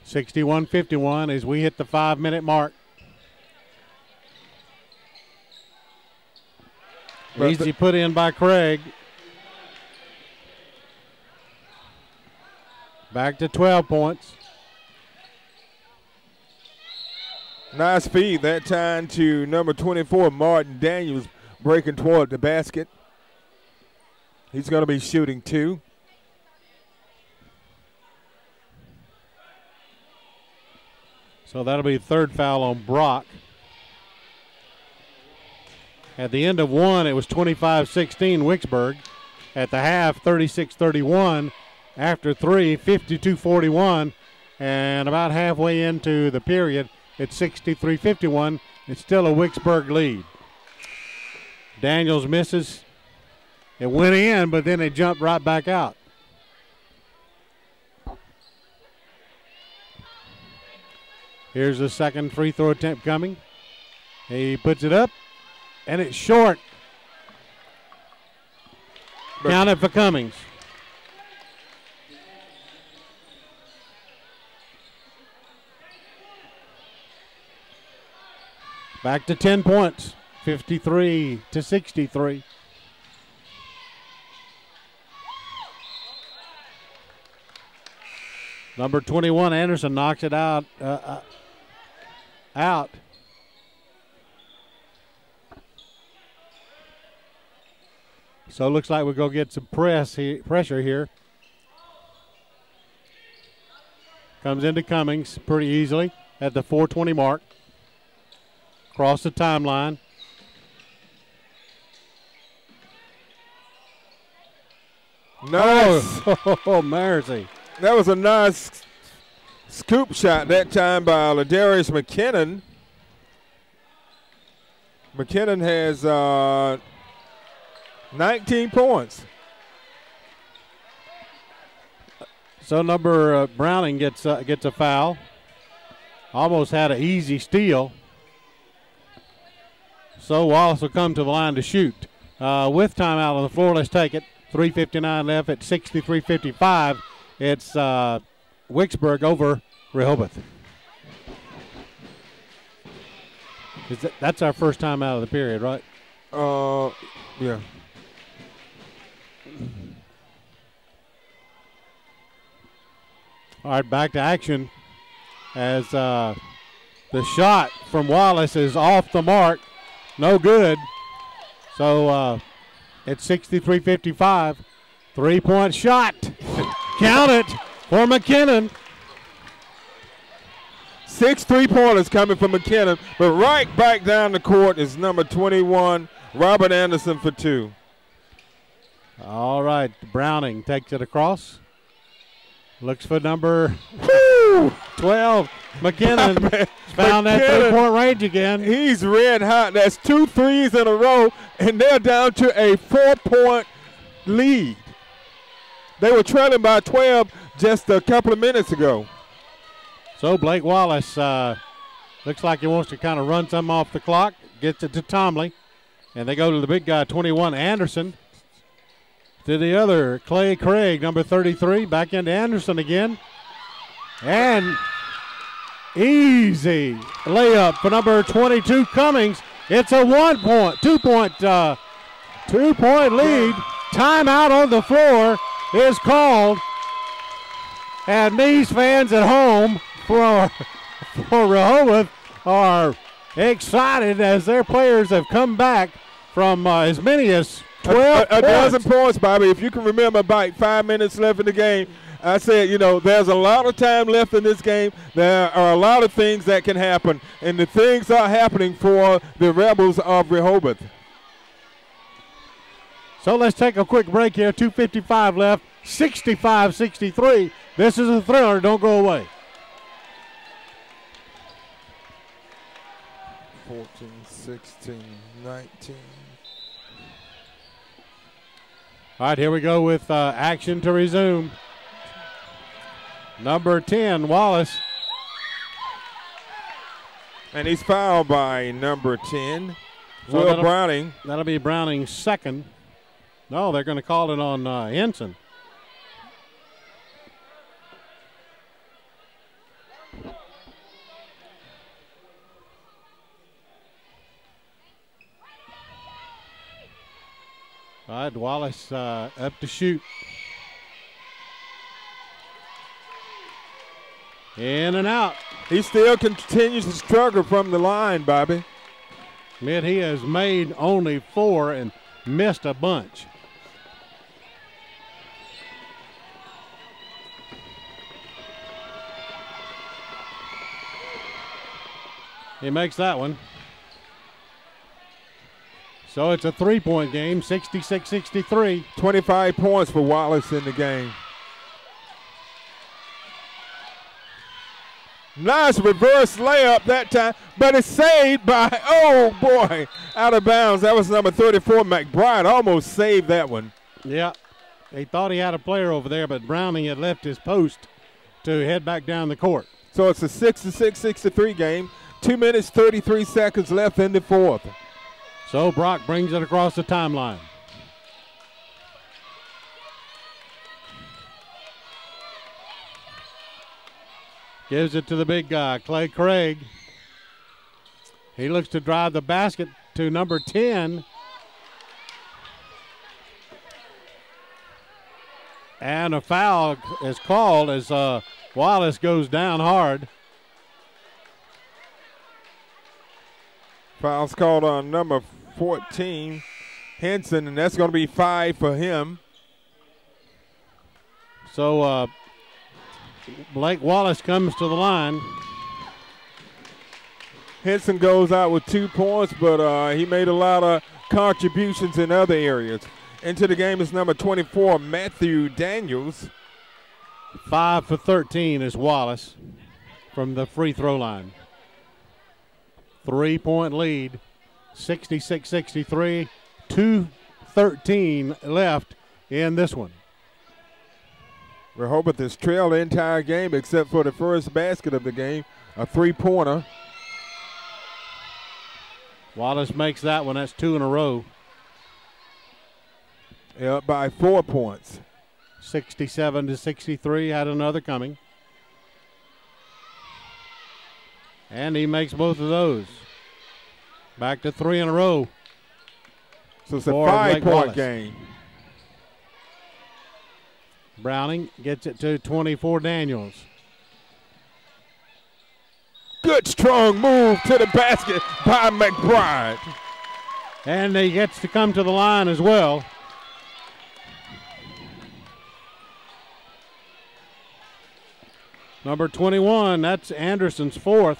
61-51 as we hit the 5-minute mark. Easy put in by Craig. Back to 12 points. Nice feed that time to number 24, Martin Daniels, breaking toward the basket. He's going to be shooting 2. So that'll be the third foul on Brock. At the end of one, it was 25-16 Wicksburg. At the half, 36-31. After three, 52-41. And about halfway into the period, it's 63-51. It's still a Wicksburg lead. Daniels misses. It went in, but then it jumped right back out. Here's the second free throw attempt coming. He puts it up, and it's short. Count it for Cummings. Back to 10 points, 53-63. Number 21, Anderson, knocks it out. So it looks like we're going to get some pressure here. Comes into Cummings pretty easily at the 4:20 mark. Across the timeline. Nice. Oh, mercy. That was a nice scoop shot that time by Ladarius McKinnon. McKinnon has 19 points. So number Browning gets a foul. Almost had an easy steal. So Wallace will come to the line to shoot. With timeout on the floor, let's take it. 3:59 left at 63-55. It's Wicksburg over Rehobeth. That's our first time out of the period, right? Yeah. All right, back to action as the shot from Wallace is off the mark. No good. So it's 63-55. 3-point shot. Count it for McKinnon. 6 3-pointers coming from McKinnon, but right back down the court is number 21, Robert Anderson for 2. All right, Browning takes it across. Looks for number 12. McKinnon found that 3-point range again. He's red hot. That's 2 threes in a row, and they're down to a 4-point lead. They were trailing by 12 just a couple of minutes ago. So Blake Wallace looks like he wants to kind of run some off the clock. Gets it to Tomley, and they go to the big guy, 21, Anderson. To the other, Clay Craig, number 33, back into Anderson again. And easy layup for number 22, Cummings. It's a 2-point lead. Timeout on the floor is called. And these fans at home for Rehobeth are excited as their players have come back from as many as 12 a dozen points, Bobby. If you can remember, about 5 minutes left in the game, I said, there's a lot of time left in this game. There are a lot of things that can happen, and the things are happening for the Rebels of Rehobeth. So let's take a quick break here. 2:55 left, 65-63. This is a thriller. Don't go away. 14, 16, 19. All right, here we go with action to resume. Number 10, Wallace. And he's fouled by number 10, So Will Browning. That'll be Browning's second. No, they're going to call it on Henson. All right, Wallace up to shoot. In and out. He still continues to struggle from the line, Bobby. He has made only 4 and missed a bunch. He makes that one. So it's a 3-point game, 66-63. 25 points for Wallace in the game. Nice reverse layup that time, but it's saved by, oh boy, out of bounds. That was number 34, McBride. Almost saved that one. Yeah, he thought he had a player over there, but Browning had left his post to head back down the court. So it's a 66-63 game. 2 minutes, 33 seconds left in the fourth. So Brock brings it across the timeline. Gives it to the big guy, Clay Craig. He looks to drive the basket to number 10. And a foul is called as Wallace goes down hard. Foul's called on number 14, Henson, and that's going to be 5 for him. So Blake Wallace comes to the line. Henson goes out with 2 points, but he made a lot of contributions in other areas. Into the game is number 24, Matthew Daniels. 5 for 13 is Wallace from the free throw line. 3-point lead, 66-63, 2:13 left in this one. Rehobeth has trailed the entire game except for the first basket of the game, a 3-pointer. Wallace makes that one. That's 2 in a row. Up by 4 points. 67-63, had another coming. And he makes both of those. Back to 3 in a row. So it's a 5-point game. Browning gets it to 24 Daniels. Good strong move to the basket by McBride. And he gets to come to the line as well. Number 21, that's Anderson's 4th.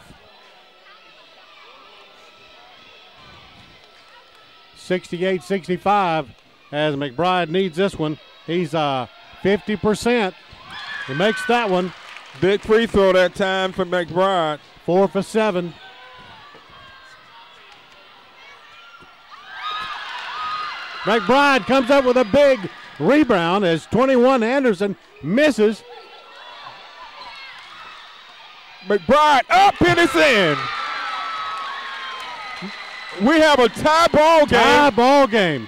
68-65 as McBride needs this one. He's 50%. He makes that one. Big free throw that time for McBride. 4 for 7. McBride comes up with a big rebound as 21 Anderson misses. McBride up and it's in. We have a tie ball game. Tie ball game.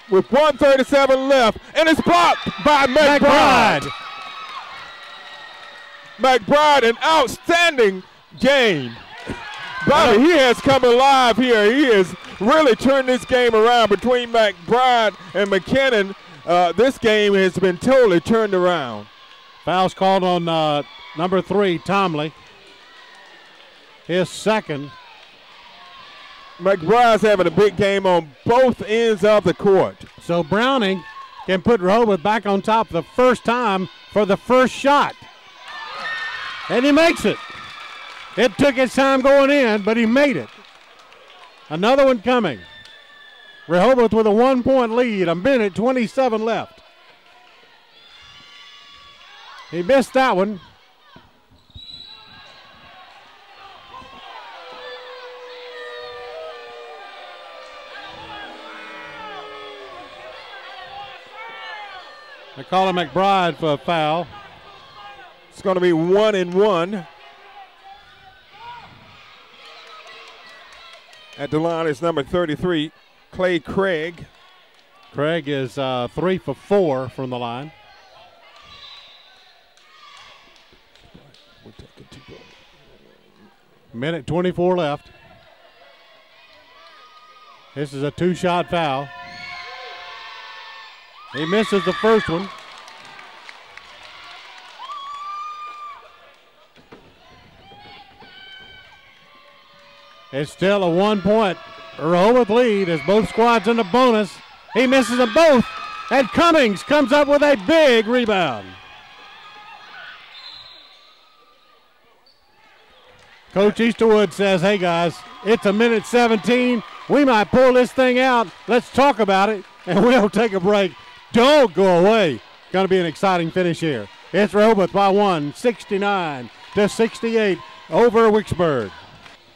With 1:37 left, and it's blocked by McBride. McBride, an outstanding game. Bobby, he has come alive here. He has really turned this game around between McBride and McKinnon. This game has been totally turned around. Foul's called on number 3, Tomley. His second. McBride's having a big game on both ends of the court. So Browning can put Rehobeth back on top the first time for the first shot. And he makes it. It took his time going in, but he made it. Another one coming. Rehobeth with a 1-point lead, a minute 27 left. He missed that one. They call him McBride for a foul. It's going to be 1 and 1. At the line is number 33, Clay Craig. Craig is 3 for 4 from the line. Minute 24 left. This is a 2-shot foul. He misses the first one. It's still a 1-point Rehobeth lead as both squads in the bonus. He misses them both, and Cummings comes up with a big rebound. Coach Easterwood says, hey, guys, it's a minute 17. We might pull this thing out. Let's talk about it, and we'll take a break. Don't go away. Going to be an exciting finish here. It's Rehobeth by 1, 69-68 over Wicksburg.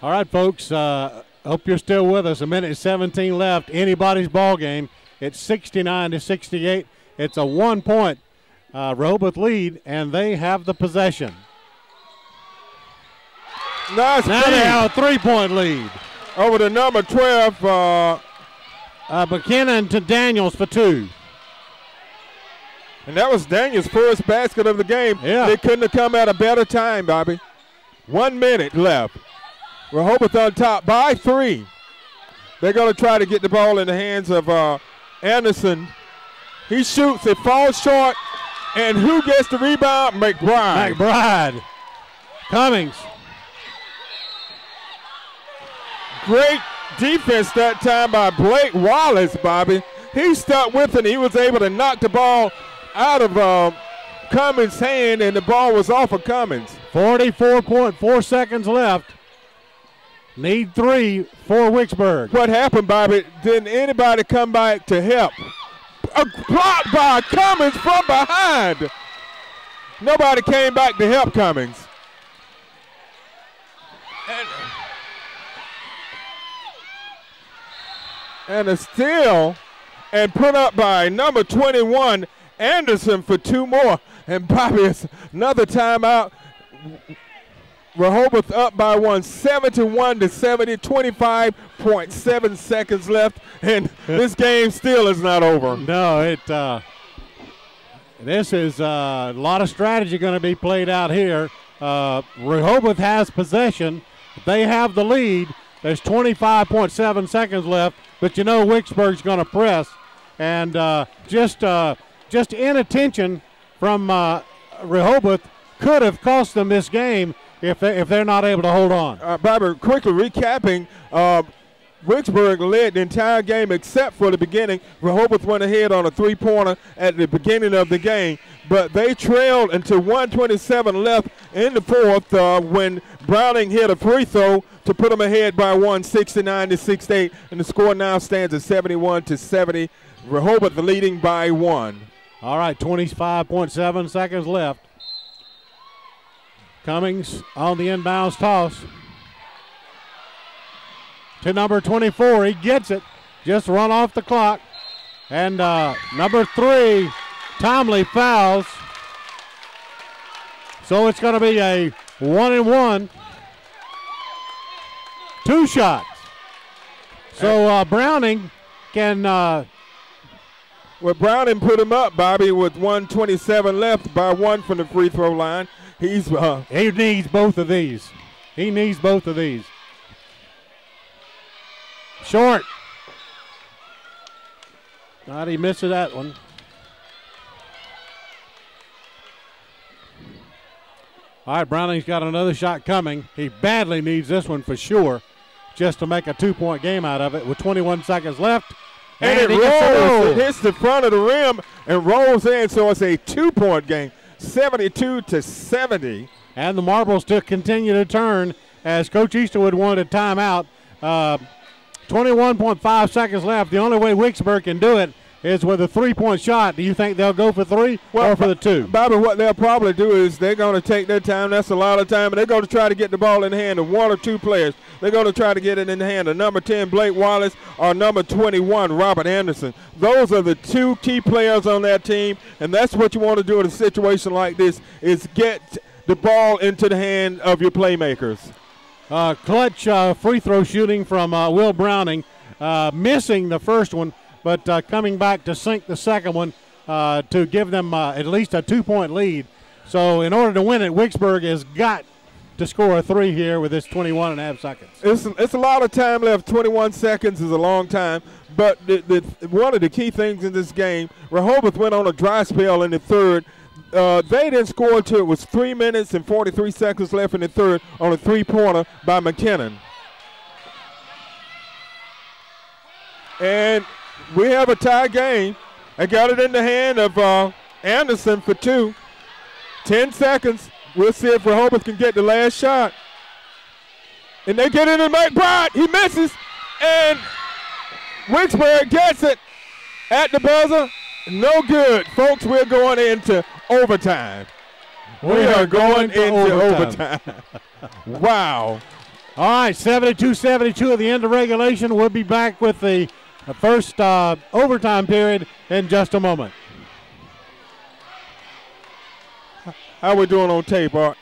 All right, folks, hope you're still with us. A minute 17 left. Anybody's ball game. It's 69-68. It's a 1-point Rehobeth lead, and they have the possession. Nice now they have a 3-point lead. Over the number 12. McKinnon to Daniels for 2. And that was Daniels' first basket of the game. Yeah. They couldn't have come at a better time, Bobby. 1 minute left. Rehobeth on top by 3. They're going to try to get the ball in the hands of Anderson. He shoots, it falls short, and who gets the rebound? McBride. Cummings. Great defense that time by Blake Wallace, Bobby. He stuck with it. He was able to knock the ball out of Cummings' hand, and the ball was off of Cummings. 44.4 seconds left. Need 3 for Wicksburg. What happened, Bobby? Didn't anybody come back to help? A block by Cummings from behind. Nobody came back to help Cummings. And a steal and put up by number 21, Anderson, for 2 more. And Bobby, it's another timeout. Rehobeth up by 1, 71-70, 25.7 seconds left, and this game still is not over. No, this is a lot of strategy going to be played out here. Rehobeth has possession. They have the lead. There's 25.7 seconds left, but you know Wicksburg's going to press. And just inattention from Rehobeth could have cost them this game if they're not able to hold on. Bobby, quickly recapping, Wicksburg led the entire game except for the beginning. Rehobeth went ahead on a 3-pointer at the beginning of the game, but they trailed until 1:27 left in the fourth when Browning hit a free throw to put them ahead by 1, 69-68, and the score now stands at 71-70. Rehobeth leading by 1. All right, 25.7 seconds left. Cummings on the inbounds toss to number 24. He gets it. Just run off the clock. And number 3, Tomley, fouls. So it's going to be a 1-and-1. 2 shots. So Browning can. Browning put him up, Bobby, with 1:27 left by 1 from the free throw line. He needs both of these. He needs both of these. Short. Not he misses that one. All right, Browning's got another shot coming. He badly needs this one for sure, just to make a 2-point game out of it with 21 seconds left. And it rolls. It hits the front of the rim and rolls in, so it's a 2-point game, 72-70. And the marbles still continue to turn as Coach Easterwood wanted a timeout. 21.5 seconds left. The only way Wicksburg can do it is with a 3-point shot. Do you think they'll go for 3 or for the 2? Bobby, what they'll probably do is they're going to take their time. That's a lot of time, and they're going to try to get the ball in the hand of 1 or 2 players. They're going to try to get it in the hand of number 10, Blake Wallace, or number 21, Robert Anderson. Those are the 2 key players on that team, and that's what you want to do in a situation like this is get the ball into the hand of your playmakers. Clutch free throw shooting from Will Browning, missing the first one, but coming back to sink the second one to give them at least a 2-point lead. So in order to win it, Wicksburg has got to score a 3 here with this 21.5 seconds. It's a lot of time left. 21 seconds is a long time. But one of the key things in this game, Rehobeth went on a dry spell in the third. They didn't score until it was 3 minutes and 43 seconds left in the third on a 3-pointer by McKinnon. And we have a tie game. I got it in the hand of Anderson for 2. 10 seconds. We'll see if Rehobeth can get the last shot. And they get it in McBride. He misses. And Wicksburg gets it at the buzzer. No good. Folks, we're going into overtime. We are going into overtime. Wow. All right, 72-72 at the end of regulation. We'll be back with the first overtime period in just a moment. How we doing on tape, Art?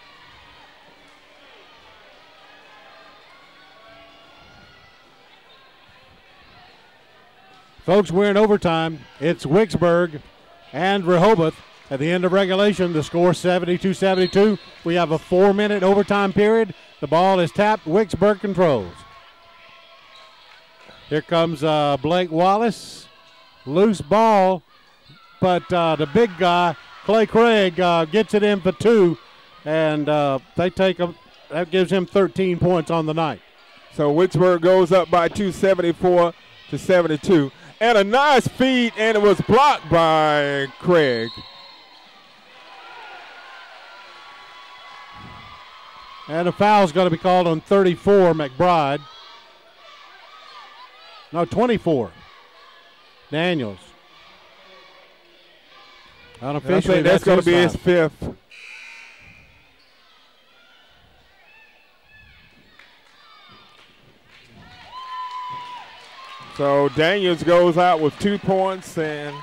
Folks, we're in overtime. It's Wicksburg and Rehobeth. At the end of regulation, the score 72-72. We have a 4-minute overtime period. The ball is tapped. Wicksburg controls. Here comes Blake Wallace. Loose ball, but the big guy, Clay Craig, gets it in for 2, and they take him. That gives him 13 points on the night. So Wicksburg goes up by 2, 74-72. And a nice feed, and it was blocked by Craig. And a foul's going to be called on 34, McBride. No, 24, Daniels. Unofficially, that's going to be his 5th. So Daniels goes out with 2 points, and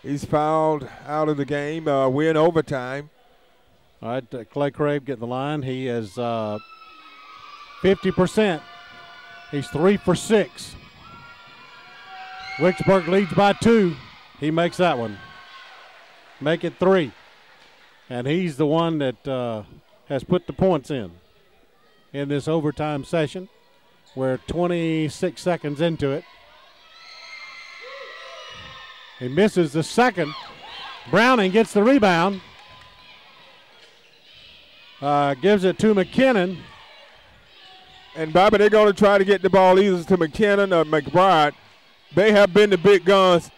he's fouled out of the game. We're in overtime. All right, Clay Craig getting the line. He is 50%. He's 3 for 6. Wicksburg leads by 2. He makes that one. Make it 3. And he's the one that has put the points in this overtime session. We're 26 seconds into it. He misses the second. Browning gets the rebound. Gives it to McKinnon. And, Bobby, they're going to try to get the ball either to McKinnon or McBride. They have been the big guns.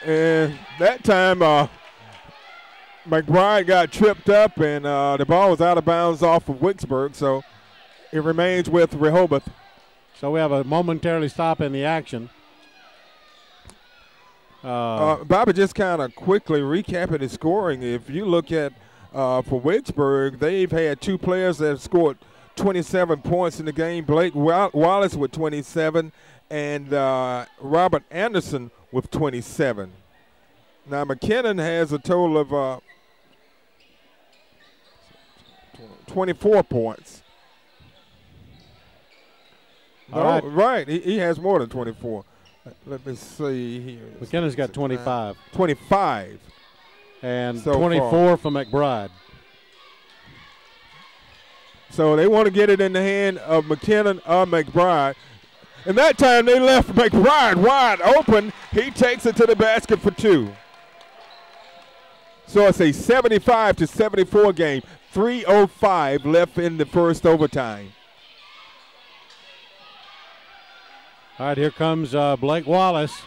And that time, McBride got tripped up, and the ball was out of bounds off of Wicksburg, so it remains with Rehobeth. So we have a momentarily stop in the action. Bobby, just kind of quickly recapping the scoring. If you look at for Wicksburg, they've had 2 players that have scored 27 points in the game. Blake Wallace with 27 and Robert Anderson with 27. Now McKinnon has a total of 24 points. Right. He has more than 24. Let me see here. McKinnon's got 25. 25. And so 24 far for McBride. So they want to get it in the hand of McKinnon or McBride. And that time they left McBride wide open. He takes it to the basket for 2. So it's a 75-74 game. 3:05 left in the first overtime. All right, here comes Blake Wallace.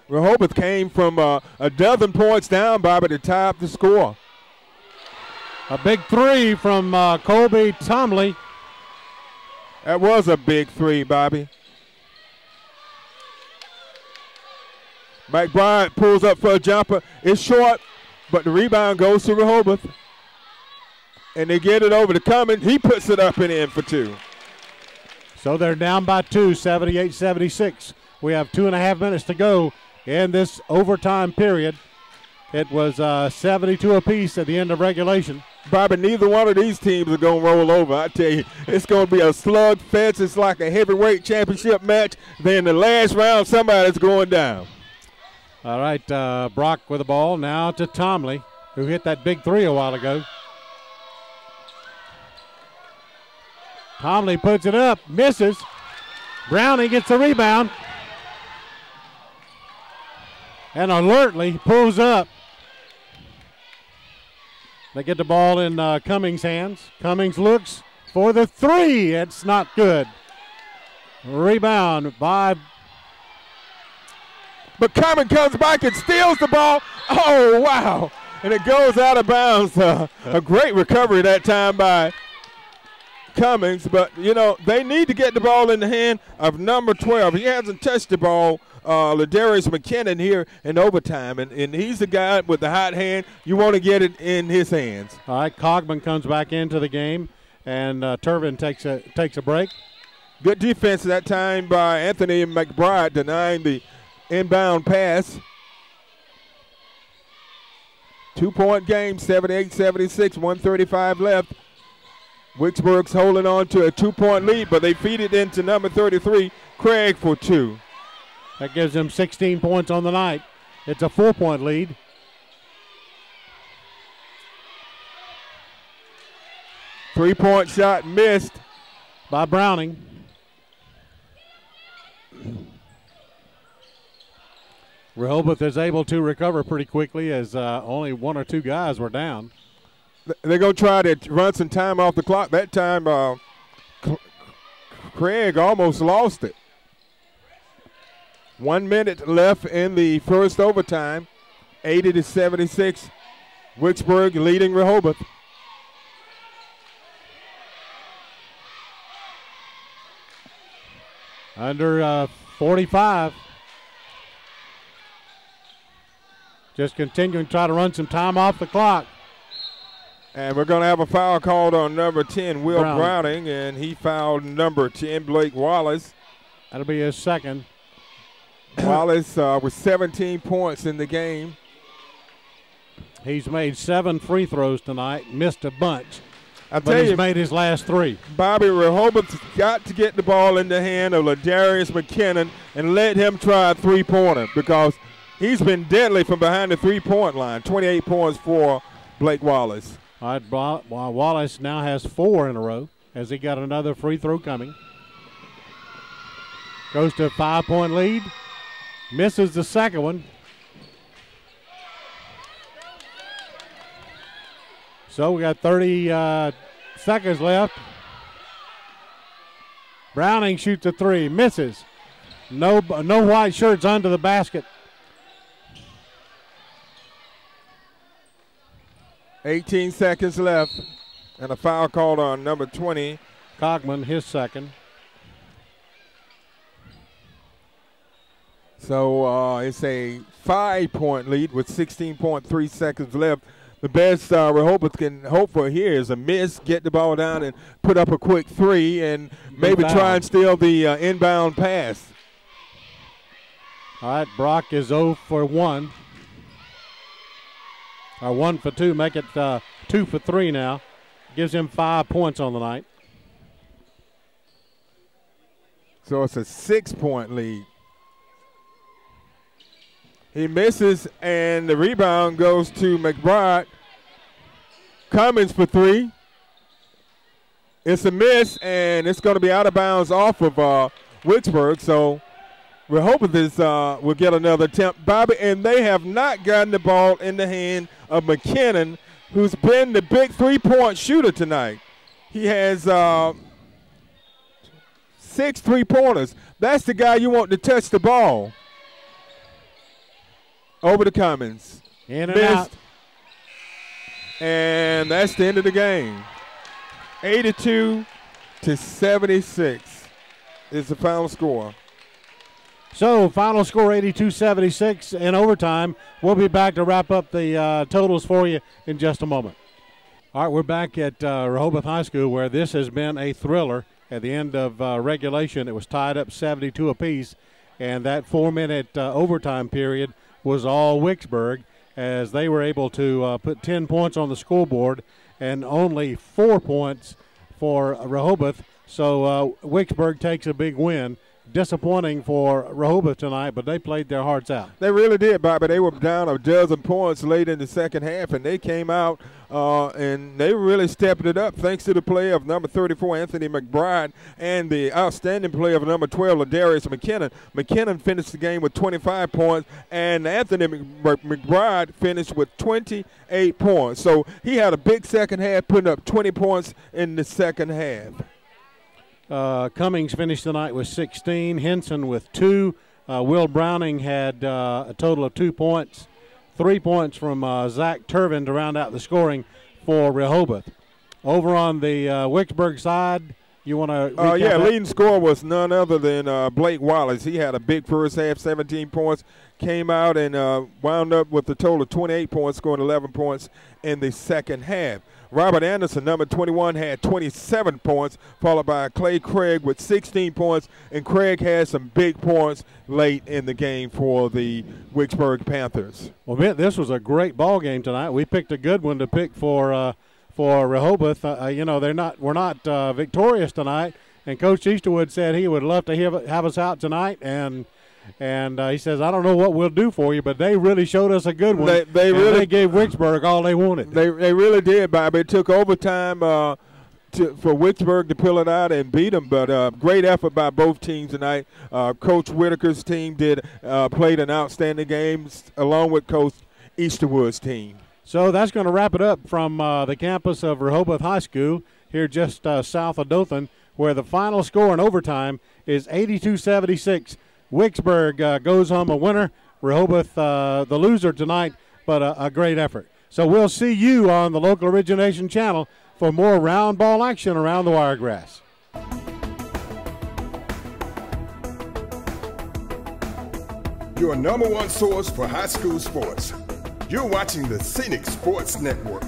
Rehobeth came from a dozen points down, Bobby, to tie up the score. A big 3 from Colby Tomley. That was a big 3, Bobby. McBride pulls up for a jumper. It's short, but the rebound goes to Rehobeth. And they get it over to Cummins. He puts it up and in for 2. So they're down by 2, 78-76. We have 2.5 minutes to go in this overtime period. It was 72 apiece at the end of regulation. Bobby, neither one of these teams are going to roll over. I tell you, it's going to be a slugfest. It's like a heavyweight championship match. Then the last round, somebody's going down. All right, Brock with the ball. Now to Tomley, who hit that big 3 a while ago. Tomley puts it up, misses. Browning gets the rebound. And alertly pulls up. They get the ball in Cummings' hands. Cummings looks for the 3. It's not good. Rebound by. But Cummings comes back and steals the ball. Oh, wow. and it goes out of bounds. A great recovery that time by Cummings, but, you know, they need to get the ball in the hand of number 12. He hasn't touched the ball, Ladarius McKinnon, here in overtime, and he's the guy with the hot hand. You want to get it in his hands. All right, Cogman comes back into the game, and Turvin takes a break. Good defense that time by Anthony McBride, denying the inbound pass. 2-point game, 78-76, 1:35 left. Wicksburg's holding on to a 2-point lead, but they feed it into number 33, Craig, for 2. That gives them 16 points on the night. It's a 4-point lead. Three-point shot missed by Browning. Rehobeth is able to recover pretty quickly as only 1 or 2 guys were down. They're going to try to run some time off the clock. That time, Craig almost lost it. 1 minute left in the first overtime. 80-76. Wicksburg leading Rehobeth. Under 45. Just continuing to try to run some time off the clock. And we're going to have a foul called on number 10, Will Browning, and he fouled number 10, Blake Wallace. That'll be his second. Wallace with 17 points in the game. He's made 7 free throws tonight, missed a bunch. He's made his last 3. Bobby, Rehobeth's got to get the ball in the hand of Ladarius McKinnon and let him try a three-pointer because he's been deadly from behind the three-point line. 28 points for Blake Wallace. All right, Wallace now has 4 in a row as he got another free throw coming. Goes to a 5-point lead. Misses the second one. So we got 30 seconds left. Browning shoots a 3, misses. No white shirts under the basket. 18 seconds left, and a foul called on number 20. Cogman, his second. So it's a 5-point lead with 16.3 seconds left. The best Rehobeth can hope for here is a miss, get the ball down and put up a quick 3 and maybe try and steal the inbound pass. All right, Brock is 0 for 1. Or 1 for 2, make it 2 for 3 now. Gives him 5 points on the night. So it's a 6-point lead. He misses, and the rebound goes to McBride. Cummings for 3. It's a miss, and it's going to be out of bounds off of Wicksburg. So Rehobeth will get another attempt. Bobby, and they have not gotten the ball in the hand of McKinnon, who's been the big three-point shooter tonight. He has 6 3-pointers. That's the guy you want to touch the ball. Over to Cummins. In and out. And that's the end of the game. 82-76 is the final score. So, final score 82-76 in overtime. We'll be back to wrap up the totals for you in just a moment. All right, we're back at Rehobeth High School where this has been a thriller. At the end of regulation, it was tied up 72 apiece, and that 4-minute overtime period was all Wicksburg as they were able to put 10 points on the scoreboard and only 4 points for Rehobeth. So Wicksburg takes a big win. Disappointing for Rehobeth tonight, but they played their hearts out. They really did, Bobby. They were down a dozen points late in the second half, and they came out and they really stepped it up thanks to the play of number 34, Anthony McBride, and the outstanding play of number 12, Ladarius McKinnon. McKinnon finished the game with 25 points, and Anthony McBride finished with 28 points. So he had a big second half, putting up 20 points in the second half. Cummings finished the night with 16. Henson with 2. Will Browning had a total of 2 points. 3 points from Zach Turvin to round out the scoring for Rehobeth. Over on the Wicksburg side, you want to yeah, leading scorer was none other than Blake Wallace. He had a big first half, 17 points, came out and wound up with a total of 28 points, scoring 11 points in the second half. Robert Anderson, number 21, had 27 points, followed by Clay Craig with 16 points, and Craig had some big points late in the game for the Wicksburg Panthers. Well, Mitt, this was a great ball game tonight. We picked a good one to pick for Rehobeth. You know, we're not victorious tonight, and Coach Easterwood said he would love to have us out tonight, and he says, I don't know what we'll do for you, but they really showed us a good one. They gave Wicksburg all they wanted. They really did, Bob. It took overtime for Wicksburg to pull it out and beat them, but great effort by both teams tonight. Coach Whitaker's team played an outstanding game, along with Coach Easterwood's team. So that's going to wrap it up from the campus of Rehobeth High School here just south of Dothan, where the final score in overtime is 82-76. Wicksburg goes home a winner. Rehobeth the loser tonight, but a great effort. So we'll see you on the Local Origination Channel for more round ball action around the Wiregrass. Your #1 source for high school sports. You're watching the Scenic Sports Network.